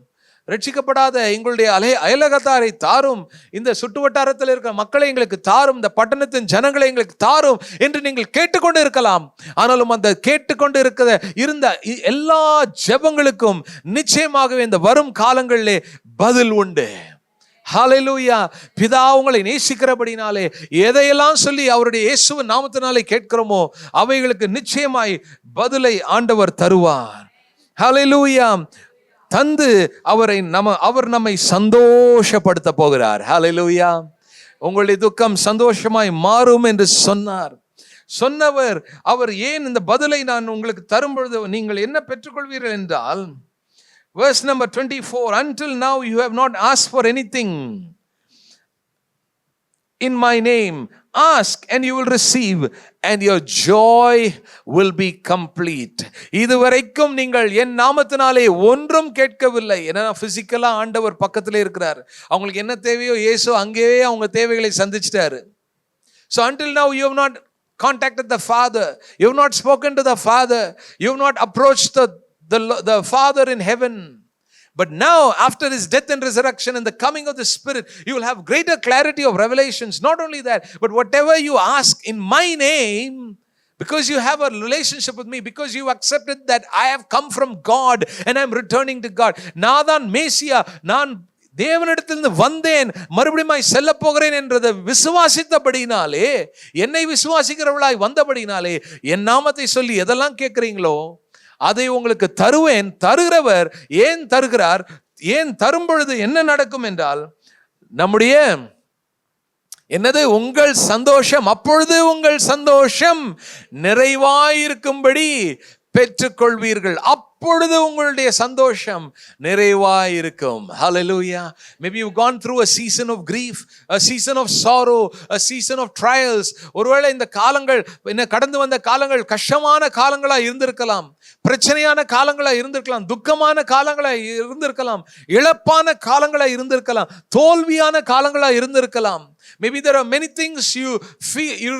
ரட்சிக்கப்படாத எங்களுடைய அயலகத்தாரை தாரும், இந்த சுற்று வட்டாரத்தில் இருக்கிற மக்களை எங்களுக்கு தாரும், இந்த பட்டணத்தின் ஜனங்களை எங்களுக்கு தாரும் என்று நீங்கள் கேட்டுக்கொண்டு இருக்கலாம். ஆனாலும் அந்த கேட்டுக்கொண்டு இருந்த எல்லா ஜெபங்களுக்கும் நிச்சயமாகவே இந்த வரும் காலங்களிலே பதில் உண்டு. ஹல்லேலூயா. பிதா உங்களை நேசிக்கிறபடினாலே எதையெல்லாம் சொல்லி அவருடைய இயேசுவின் நாமத்தினாலே கேட்கிறோமோ அவைகளுக்கு நிச்சயமாய் பதிலை ஆண்டவர் தருவார். ஹல்லேலூயா. தந்து அவர் நம்மை சந்தோஷப்படுத்த போகிறார். ஹல்லேலூயா. உங்களுடைய துக்கம் சந்தோஷமாய் மாறும் என்று சொன்னவர் அவர் ஏன் இந்த பதிலை நான் உங்களுக்கு தரும் பொழுது நீங்கள் என்ன பெற்றுக்கொள்வீர்கள் என்றால், verse number 24, until now you have not asked for anything in my name. Ask and you will receive and your joy will be complete. இதுவரைக்கும் நீங்கள் என் நாமத்தினாலே ஒன்றும் கேட்கவில்லை. ஏன்னா பிசிக்கலா ஆண்டவர் பக்கத்திலே இருக்கிறார். அவங்களுக்கு என்ன தேவையோ இயேசு அங்கேயே அவங்க தேவைகளை சந்திச்சிட்டாரு. So until now you have not contacted the Father, you have not spoken to the Father, you have not approached the Father in heaven. But now, after His death and resurrection and the coming of the Spirit, you will have greater clarity of revelations. Not only that, but whatever you ask in my name, because you have a relationship with me, because you accepted that I have come from God and I am returning to God. நான் மேசியா, நான் தேவனிடத்திலிருந்து வந்தேன், மறுபடியும் செல்ல போகிறேன் என்றதை விசுவாசித்தபடினாலே, என்னை விசுவாசிக்கிறவளாய் வந்தபடினாலே, என் நாமத்தை சொல்லி எதெல்லாம் கேட்கிறீங்களோ அதை உங்களுக்கு தருவேன். தருகிறவர் ஏன் தருகிறார்? ஏன் தரும் பொழுது என்ன நடக்கும் என்றால், நம்முடைய என்னது உங்கள் சந்தோஷம், அப்பொழுது உங்கள் சந்தோஷம் நிறைவாயிருக்கும்படி பெற்றுக்கொள்வீர்கள். அப்பொழுது உங்களுடைய சந்தோஷம் நிறைவாயிருக்கும். Hallelujah. Maybe you've gone through a season of grief, a season of sorrow, a season of trials. ஒருவேளை இந்த காலங்கள், கடந்து வந்த காலங்கள் கஷ்டமான காலங்களா இருந்திருக்கலாம், பிரச்சனையான காலங்களா இருந்திருக்கலாம், துக்கமான காலங்களா இருந்திருக்கலாம், இழப்பான காலங்களா இருந்திருக்கலாம், தோல்வியான காலங்களா இருந்திருக்கலாம். Maybe there are many things you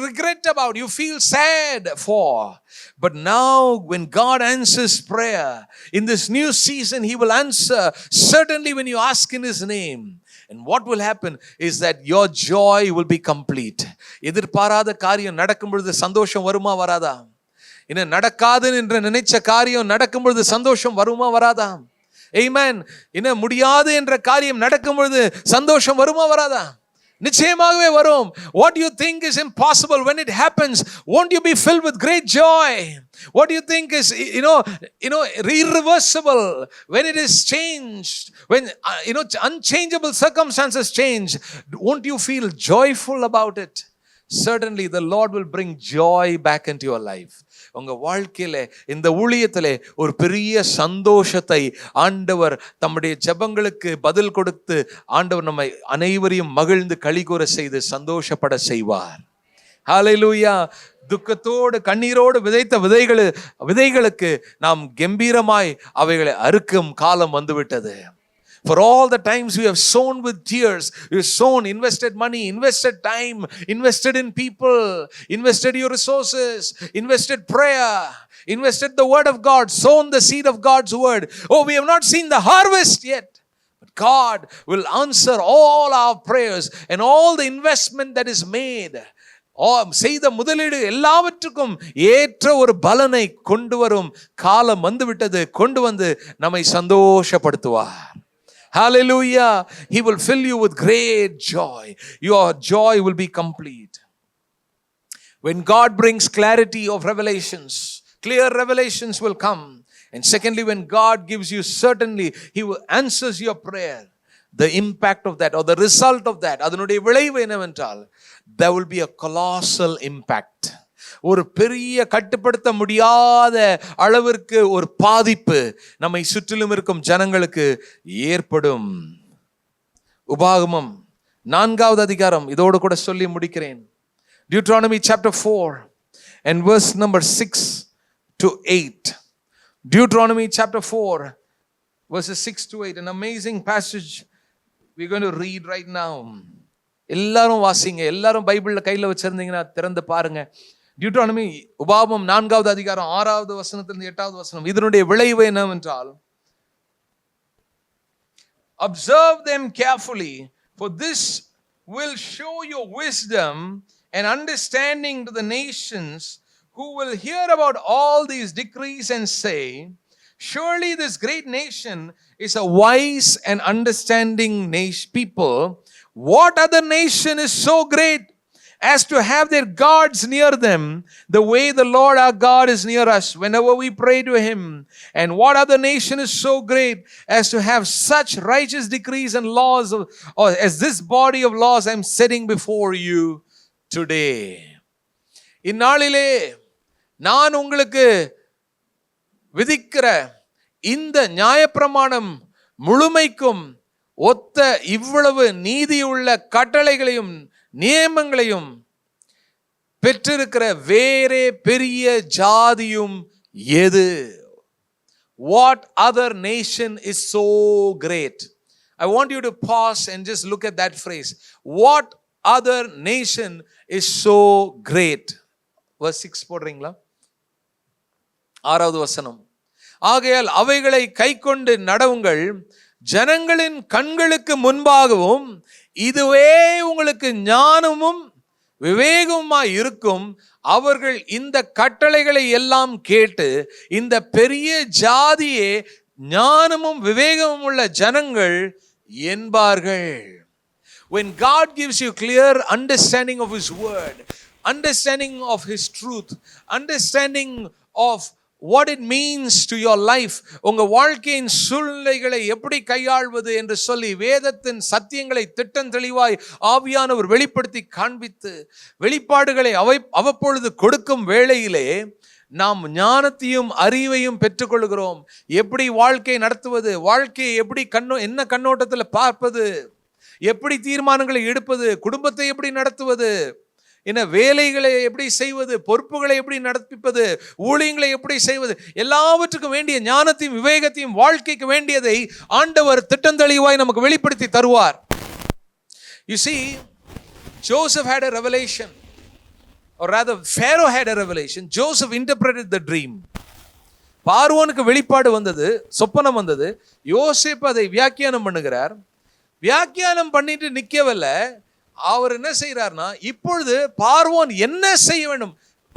regret about, you feel sad for. But now when God answers prayer in this new season, He will answer certainly when you ask in His name. And what will happen is that your joy will be complete. எதிர்பாராத காரியம் நடக்கும் பொழுது சந்தோஷம் வருமா வராதா? என்ன நடக்காது என்று நினைச்ச காரியம் நடக்கும் பொழுது சந்தோஷம் வருமா வராதா? Amen. என்ன முடியாது என்ற காரியம் நடக்கும் பொழுது சந்தோஷம் வருமா வராதா? நிச்சயமாகவே வரும். What you think is impossible, when it happens, won't you be filled with great joy? What you think is irreversible, when it is changed, when unchangeable circumstances change, won't you feel joyful about it? Certainly the Lord will bring joy back into your life. உங்க வாழ்க்கையில இந்த ஊழியத்திலே ஒரு பெரிய சந்தோஷத்தை ஆண்டவர் தம்முடைய ஜெபங்களுக்கு பதில் கொடுத்து ஆண்டவர் நம்மை அனைவரையும் மகிழ்ந்து களிகூர செய்து சந்தோஷப்பட செய்வார். Hallelujah. துக்கத்தோடு கண்ணீரோடு விதைத்த விதைகளுக்கு நாம் கம்பீரமாய் அவைகளை அறுக்கும் காலம் வந்துவிட்டது. For all the times you have sown with tears, you have sown, invested money, invested time, invested in people, invested your resources, invested prayer, invested the word of God, sown the seed of God's word. Oh, we have not seen the harvest yet. But God will answer all our prayers and all the investment that is made. செய்த முதலீடு எல்லாவற்றுக்கும் ஏற்ற ஒரு பலனை கொண்டு வரும் காலம் வந்துவிட்டது. கொண்டு வந்து நம்மை சந்தோஷப்படுத்துவார். Hallelujah. He will fill you with great joy. Your joy will be complete. When God brings clarity of revelations, clear revelations will come. And secondly, when God gives you certainly, He will answers your prayer. The impact of that or the result of that, அதனுடைய விளைவு என்னவென்றால், there will be a colossal impact. ஒரு பெரிய கட்டுப்படுத்த முடியாத அளவிற்கு ஒரு பாதிப்பு நம்மை சுற்றிலும் இருக்கும் ஜனங்களுக்கு ஏற்படும். உபாகமம் 4வது அதிகாரம் இதோடு கூட சொல்லி முடிக்கிறேன். Deuteronomy chapter 4 and verse number 6 to 8. Deuteronomy chapter 4 verses 6 to 8. An amazing passage we're going to read right now. எல்லாரும் வாசிங்க. எல்லாரும் பைபிள்ல கையில வச்சிருந்தீங்கன்னா திறந்து பாருங்க. டியூட்ரானமி உபாகமம் 4வது அதிகாரம் 6வது வசனத்திலிருந்து 8வது வசனம். இதனுடைய விளைவு என்னவென்றால், observe them carefully, for this will show your wisdom and understanding to the nations who will hear about all these decrees and say, surely this great nation is a wise and understanding people. What other nation is so great as to have their gods near them, the way the Lord our God is near us whenever we pray to Him? And what other nation is so great as to have such righteous decrees and laws, or as this body of laws I am setting before you today? இந்நாளிலே நான் உங்களுக்கு விதிக்கிற இந்த நியாயப்பிரமாணம் முழுமைக்கும் ஒத்த இவ்வளவு நீதியுள்ள கட்டளைகளையும் நியமங்களையும் பெற்றிருக்கிற வேறே பெரிய ஜாதியும் எது? What other nation is so great? I want you to pause and just look at that phrase. What other nation is so great? Verse 6 போடுறீங்களா? 6வது வசனம். ஆகையால் அவைகளை கைக்கொண்டு நடவுங்கள், ஜனங்களின் கண்களுக்கு முன்பாகவும் இதுவே உங்களுக்கு ஞானமும் விவேகமுமாய் இருக்கும். அவர்கள் இந்த கட்டளைகளை எல்லாம் கேட்டு இந்த பெரிய ஜாதியே ஞானமும் விவேகமும் உள்ள ஜனங்கள் என்பார்கள். When God gives you clear understanding of His word, understanding of His truth, understanding of what it means to your life, உங்க வாழ்க்கையின் சூழ்நிலைகளை எப்படி கையாள்வது என்று சொல்லி வேதத்தின் சத்தியங்களை திட்டம் தெளிவாய் ஆவியானவர் வெளிப்படுத்தி காண்பித்து வெளிப்பாடுகளை அவ்வப்பொழுது கொடுக்கும் வேளையிலே நாம் ஞானத்தையும் அறிவையும் பெற்றுக்கொள்கிறோம். எப்படி வாழ்க்கை நடத்துவது, வாழ்க்கையை எப்படி என்ன கண்ணோட்டத்தில் பார்ப்பது, எப்படி தீர்மானங்களை எடுப்பது, குடும்பத்தை எப்படி நடத்துவது, என்ன வேலைகளை எப்படி செய்வது, பொறுப்புகளை எப்படி நடப்பிப்பது, ஊழியங்களை எப்படி செய்வது, எல்லாவற்றுக்கும் வேண்டிய ஞானத்தையும் விவேகத்தையும் வாழ்க்கைக்கு வேண்டியதை ஆண்டவர் திட்டம் தெளிவாய் நமக்கு வெளிப்படுத்தி தருவார். You see, Joseph had a revelation, or rather Pharaoh had a revelation. Joseph interpreted the dream. பார்வோனுக்கு வெளிப்பாடு வந்தது, சொப்பனம் வந்தது. யோசேப்பு அதை வியாக்கியானம் பண்ணுகிறார். வியாக்கியானம் பண்ணிட்டு நிக்கவில்லை. அவர் என்ன செய்யறார்னா, இப்பொழுது பார்வோன் என்ன செய்ய வேண்டும்?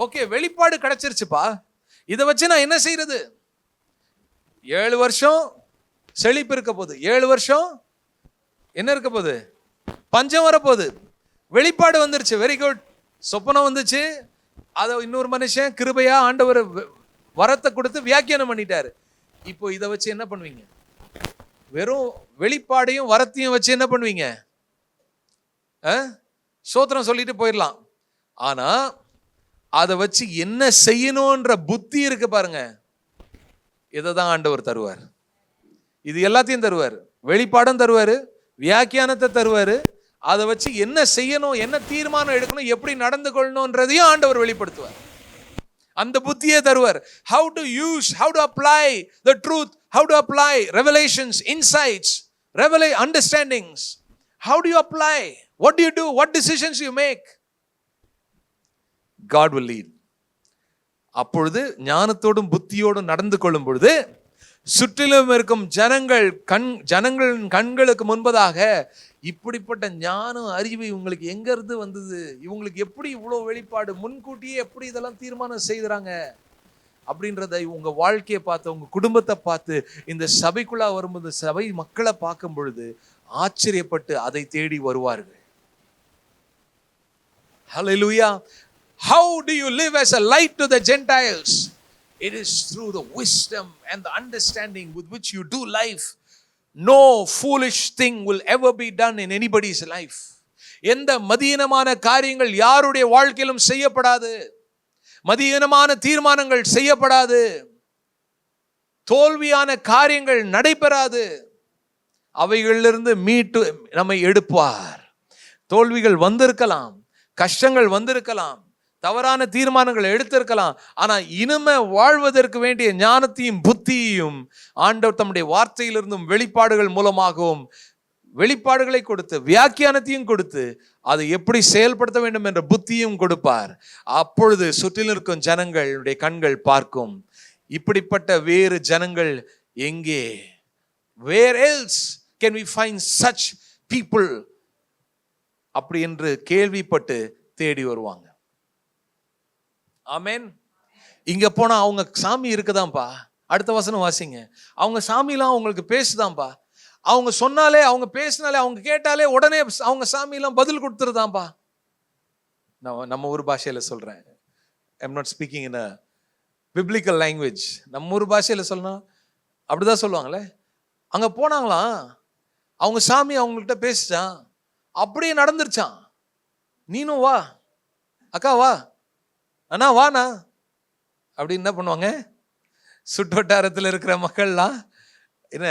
ஓகே, வெளிப்பாடு கிடைச்சிருச்சுப்பா, இதை வச்சு நான் என்ன செய்யறது? 7 வருஷம் செழிப்பு இருக்க போகுது, 7 வருஷம் என்ன இருக்க போகுது? பஞ்சம் வரப்போகுது. வெளிப்பாடு வந்துருச்சு, வெரி குட். சொப்பனம் வந்துச்சு, அதை இன்னொரு மனுஷன் கிருபையா ஆண்டவர் வரத்தை கொடுத்து வியாக்கியானம் பண்ணிட்டாரு. இப்போ இதை வச்சு என்ன பண்ணுவீங்க? வெறும் வெளிப்பாடையும் வரத்தையும் வச்சு என்ன பண்ணுவீங்க? சோத்திரம் சொல்லிட்டு போயிடலாம். ஆனா அதை வச்சு என்ன செய்யணும்ன்ற புத்தி இருக்கு பாருங்க, இதை தான் ஆண்டவர் தருவார். இது எல்லாத்தையும் தருவார். வெளிப்பாடும் தருவாரு, வியாக்கியானத்தை தருவாரு, அதை வச்சு என்ன செய்யணும், என்ன தீர்மானம் எடுக்கணும், எப்படி நடந்து கொள்ளணும்ன்றதையும் ஆண்டவர் வெளிப்படுத்துவார். அந்த புத்தியே தருவார். How to use, how to apply the truth, how to apply revelations, insights, understandings. How do you apply? What do you do? What decisions you make? God will lead. அப்பொழுது ஞானத்தோடும் புத்தியோடும் நடந்து கொள்ளும் பொழுது சுற்றிலும் இருக்கும் ஜனங்களின் கண்களுக்கு முன்பதாக இப்படிப்பட்ட ஞானம் அறிவு இவங்களுக்கு எங்க இருந்து வந்தது, இவங்களுக்கு எப்படி இவ்வளவு வெளிப்பாடு, முன்கூட்டியே எப்படி இதெல்லாம் தீர்மானம் செய்கிறாங்க அப்படின்றத உங்க வாழ்க்கையை பார்த்து, உங்க குடும்பத்தை பார்த்து, இந்த சபைக்குள்ள வரும்போது சபை மக்களை பார்க்கும் பொழுது ஆச்சரியப்பட்டு அதை தேடி வருவார்கள். Hallelujah. How do you live as a light to the Gentiles? It is through the wisdom and the understanding with which you do life. No foolish thing will ever be done in anybody's life. எந்த மதியீனமான காரியங்கள் யாருடைய வாழ்க்கையிலும் செய்யப்படாது. மதியீனமான தீர்மானங்கள் செய்யப்படாது. தோல்வியான காரியங்கள் நடைபெறாது. அவைகளிலிருந்து மீட்டு நம்மை எடுப்பார். தோல்விகள் வந்திருக்கலாம், கஷ்டங்கள் வந்திருக்கலாம், தவறான தீர்மானங்கள் எடுத்திருக்கலாம். ஆனா இனிமே வாழ்வதற்கு வேண்டிய ஞானத்தையும் புத்தியையும் ஆண்டவர் தம்முடைய வார்த்தையிலிருந்தும் வெளிப்பாடுகள் மூலமாகவும் வெளிப்பாடுகளை கொடுத்து வியாக்கியானத்தையும் கொடுத்து அதை எப்படி செயல்படுத்த வேண்டும் என்ற புத்தியும் கொடுப்பார். அப்பொழுது சுற்றிலும் இருக்கும் ஜனங்களுடைய கண்கள் பார்க்கும், இப்படிப்பட்ட வேறு ஜனங்கள் எங்கே? Where else can we find such people? அப்படி என்று கேள்விப்பட்டு தேடி வருவாங்க. ஆமென். இங்க போனா அவங்க சாமி இருக்குதாம்பா. அடுத்த வசனம் வாசிங்க. அவங்க சாமிலாம் அவங்களுக்கு பேசுதாம்பா. அவங்க சொன்னாலே, அவங்க பேசினாலே, அவங்க கேட்டாலே உடனே அவங்க சாமிலாம் பதில் கொடுத்துருதாம்பா. நான் நம்ம ஊர் பாஷையில சொல்றேன். I'm not speaking in a biblical language. நம்ம ஊர் பாஷையில சொல்லணும் அப்படிதான் சொல்லுவாங்களே. அங்க போனாங்களாம், அவங்க சாமி அவங்கள்ட்ட பேசிச்சான், அப்படியே நடந்துருச்சான். நீனும் வா, அக்கா வா, அண்ணா வாண்ணா அப்படின்னு என்ன பண்ணுவாங்க? சுற்று வட்டாரத்தில் இருக்கிற மக்கள்லாம் என்ன,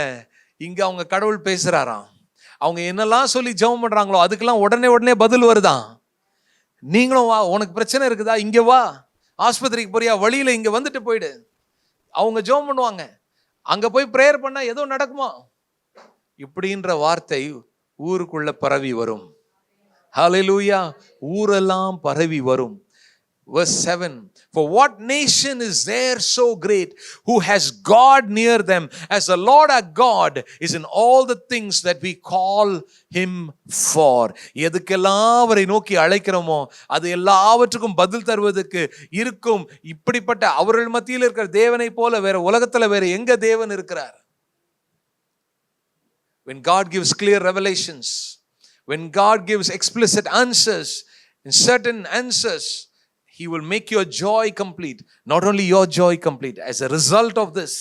இங்க அவங்க கடவுள் பேசுறாராம், அவங்க என்னெல்லாம் சொல்லி ஜெபம் பண்றாங்களோ அதுக்கெல்லாம் உடனே பதில் வருதான். நீங்களும் வா, உனக்கு பிரச்சனை இருக்குதா, இங்க வா, ஆஸ்பத்திரிக்கு போறியா, வழியில இங்க வந்துட்டு போயிடு. அவங்க ஜெபம் பண்ணுவாங்க. அங்க போய் பிரேயர் பண்ணா ஏதோ நடக்குமா இப்படின்ற வார்த்தை ஊருக்குள்ள பரவி வரும். ஹல்லேலூயா. ஊரெல்லாம் பரவி வரும். Verse 7, for what nation is there so great who has God near them as the Lord our God is in all the things that we call him for? எதுக்கெல்லாம் அவரை நோக்கி அழைக்கிறோமோ அது எல்லாவற்றுக்கும் பதில் தருவதற்கு இருக்கும் இப்படிப்பட்ட அவர்கள் மத்தியில் இருக்கிற தேவனை போல வேற உலகத்துல வேற எங்க தேவன் இருக்கிறார்? When God gives clear revelations, when God gives explicit answers in certain answers, he will make your joy complete. Not only your joy complete, as a result of this,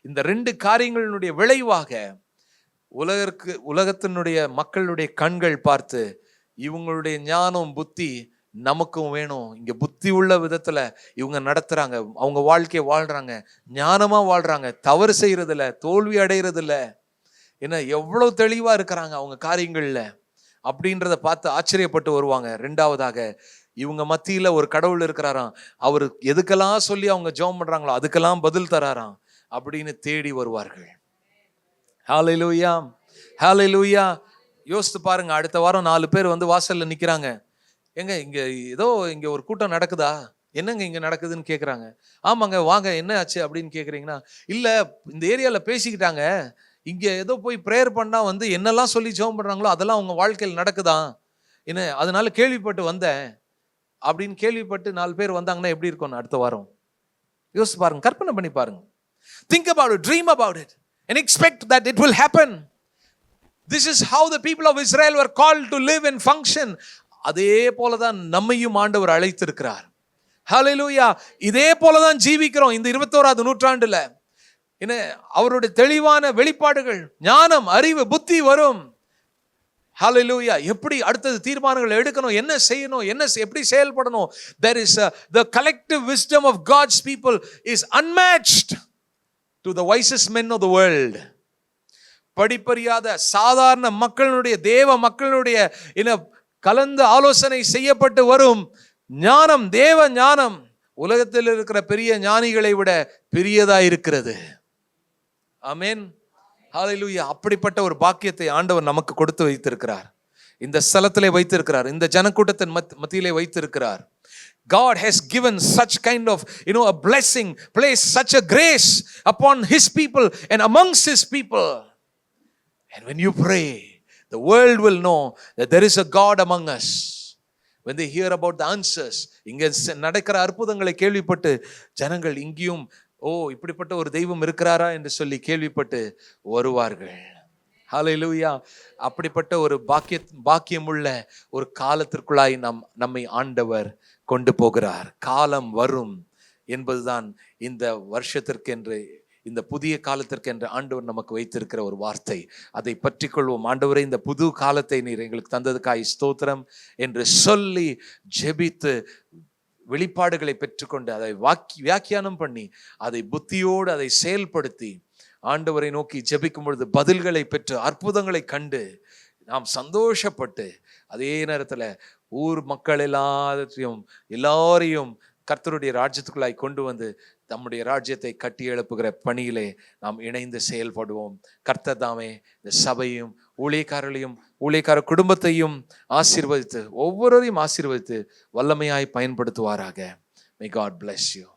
இந்த ரெண்டு காரியங்களுடைய விளைவாக உலகத்தினுடைய மக்களுடைய கண்கள் பார்த்து இவங்களுடைய ஞானம் புத்தி நமக்கும் வேணும். இங்க புத்தி உள்ள விதத்துல இவங்க நடத்துறாங்க, அவங்க வாழ்க்கையை வாழ்றாங்க, ஞானமா வாழ்றாங்க, தவறு செய்யறது இல்ல, தோல்வி அடைகிறது இல்ல, என்ன எவ்வளவு தெளிவா இருக்கிறாங்க அவங்க காரியங்கள்ல அப்படின்றத பார்த்து ஆச்சரியப்பட்டு வருவாங்க. ரெண்டாவதாக, இவங்க மத்தியில ஒரு கடவுள் இருக்கிறாராம், அவரு எதுக்கெல்லாம் சொல்லி அவங்க ஜெபம் பண்றாங்களோ அதுக்கெல்லாம் பதில் தராராம் அப்படின்னு தேடி வருவார்கள். ஹல்லேலூயா, ஹல்லேலூயா. யோசித்து பாருங்க, அடுத்த வாரம் 4 பேர் வந்து வாசல்ல நிக்கிறாங்க. எங்க இங்க ஏதோ இங்க ஒரு கூட்டம் நடக்குதா, என்னங்க இங்க நடக்குதுன்னு கேக்குறாங்க. ஆமாங்க வாங்க, என்ன ஆச்சு அப்படின்னு கேக்குறீங்கன்னா, இல்ல இந்த ஏரியால பேசிக்கிட்டாங்க, இங்க ஏதோ போய் பிரேயர் பண்ணா வந்து என்னெல்லாம் சொல்லி ஜெபம் பண்றாங்களோ அதெல்லாம் அவங்க வாழ்க்கையில் நடக்குதான், என்ன அதனால கேள்விப்பட்டு வந்தேன் அப்படின்னு கேள்விப்பட்டு 4 பேர் வந்தாங்கன்னா எப்படி இருக்கும் அடுத்த வாரம்? யோசிச்சு பாருங்க, கற்பனை பண்ணி பாருங்க. Think about it, dream about it and expect that it will happen. This is how the people of Israel were called to live and function. அதே போலதான் நம்மையும் ஆண்டவர் அழைத்திருக்கிறார். ஹல்லேலூயா. இதே போலதான் ஜீவிக்கிறோம் இந்த 21வது நூற்றாண்டுல. என்ன அவருடைய தெளிவான வெளிப்பாடுகள், ஞானம், அறிவு, புத்தி வரும். ஹல்லேலூயா. எப்படி அடுத்தது தீர்மானங்கள் எடுக்கணும், என்ன செய்யணும், என்ன எப்படி செயல்படணும். There is the collective wisdom of God's people is unmatched to the wisest men of the world. படிப்பறியாத சாதாரண மக்களுடைய தேவ மக்களுடைய கலந்து ஆலோசனை செய்யப்பட்டு வரும் ஞானம், தேவ ஞானம் உலகத்தில் இருக்கிற பெரிய ஞானிகளை விட பெரியதா இருக்கிறது. ஆமென், ஹல்லேலூயா. அப்படிப்பட்ட ஒரு பாக்கியத்தை ஆண்டவர் நமக்கு கொடுத்து வைத்திருக்கிறார், இந்த ஸ்தலத்திலே வைத்திருக்கிறார், இந்த ஜனக்கூட்டத்தின் மத்தியிலே வைத்திருக்கிறார். God has given such kind of a blessing, placed such a grace upon his people and amongst his people. And when you pray, the world will know that there is a God among us. When they hear about the answers, இங்க நடக்கிற அற்புதங்களை கேள்விப்பட்டு ஜனங்கள் இங்கேயும் இப்படிப்பட்ட ஒரு தெய்வம் இருக்கிறாரா என்று சொல்லி கேள்விப்பட்டு வருவார்கள். ஹல்லேலூயா. அப்படிப்பட்ட ஒரு பாக்கியமுள்ள ஒரு காலத்திற்குள்ளாய் நம்மை ஆண்டவர் கொண்டு போகிறார். காலம் வரும் என்பதுதான் இந்த வருஷத்திற்கென்று, இந்த புதிய காலத்திற்கென்று ஆண்டவர் நமக்கு வைத்திருக்கிற ஒரு வார்த்தை. அதை பற்றி கொள்வோம். ஆண்டவரே, இந்த புது காலத்தை நீர் எங்களுக்கு தந்ததுக்காய் ஸ்தோத்திரம் என்று சொல்லி ஜெபித்து வெளிப்பாடுகளை பெற்றுக்கொண்டு அதை வியாக்கியானம் பண்ணி அதை புத்தியோடு அதை செயல்படுத்தி ஆண்டவரை நோக்கி ஜெபிக்கும் பொழுது பதில்களை பெற்று அற்புதங்களை கண்டு நாம் சந்தோஷப்பட்டு, அதே நேரத்தில் ஊர் மக்கள் எல்லாரையும் கர்த்தருடைய ராஜ்யத்துக்குள்ளாய் கொண்டு வந்து நம்முடைய ராஜ்யத்தை கட்டி எழுப்புகிற பணியிலே நாம் இணைந்து செயல்படுவோம். கர்த்தர் தாமே இந்த சபையும் ஊழியக்கார குடும்பத்தையும் ஆசீர்வதித்து ஒவ்வொருவரையும் ஆசீர்வதித்து வல்லமையாய் பயன்படுத்துவாராக. May God bless you.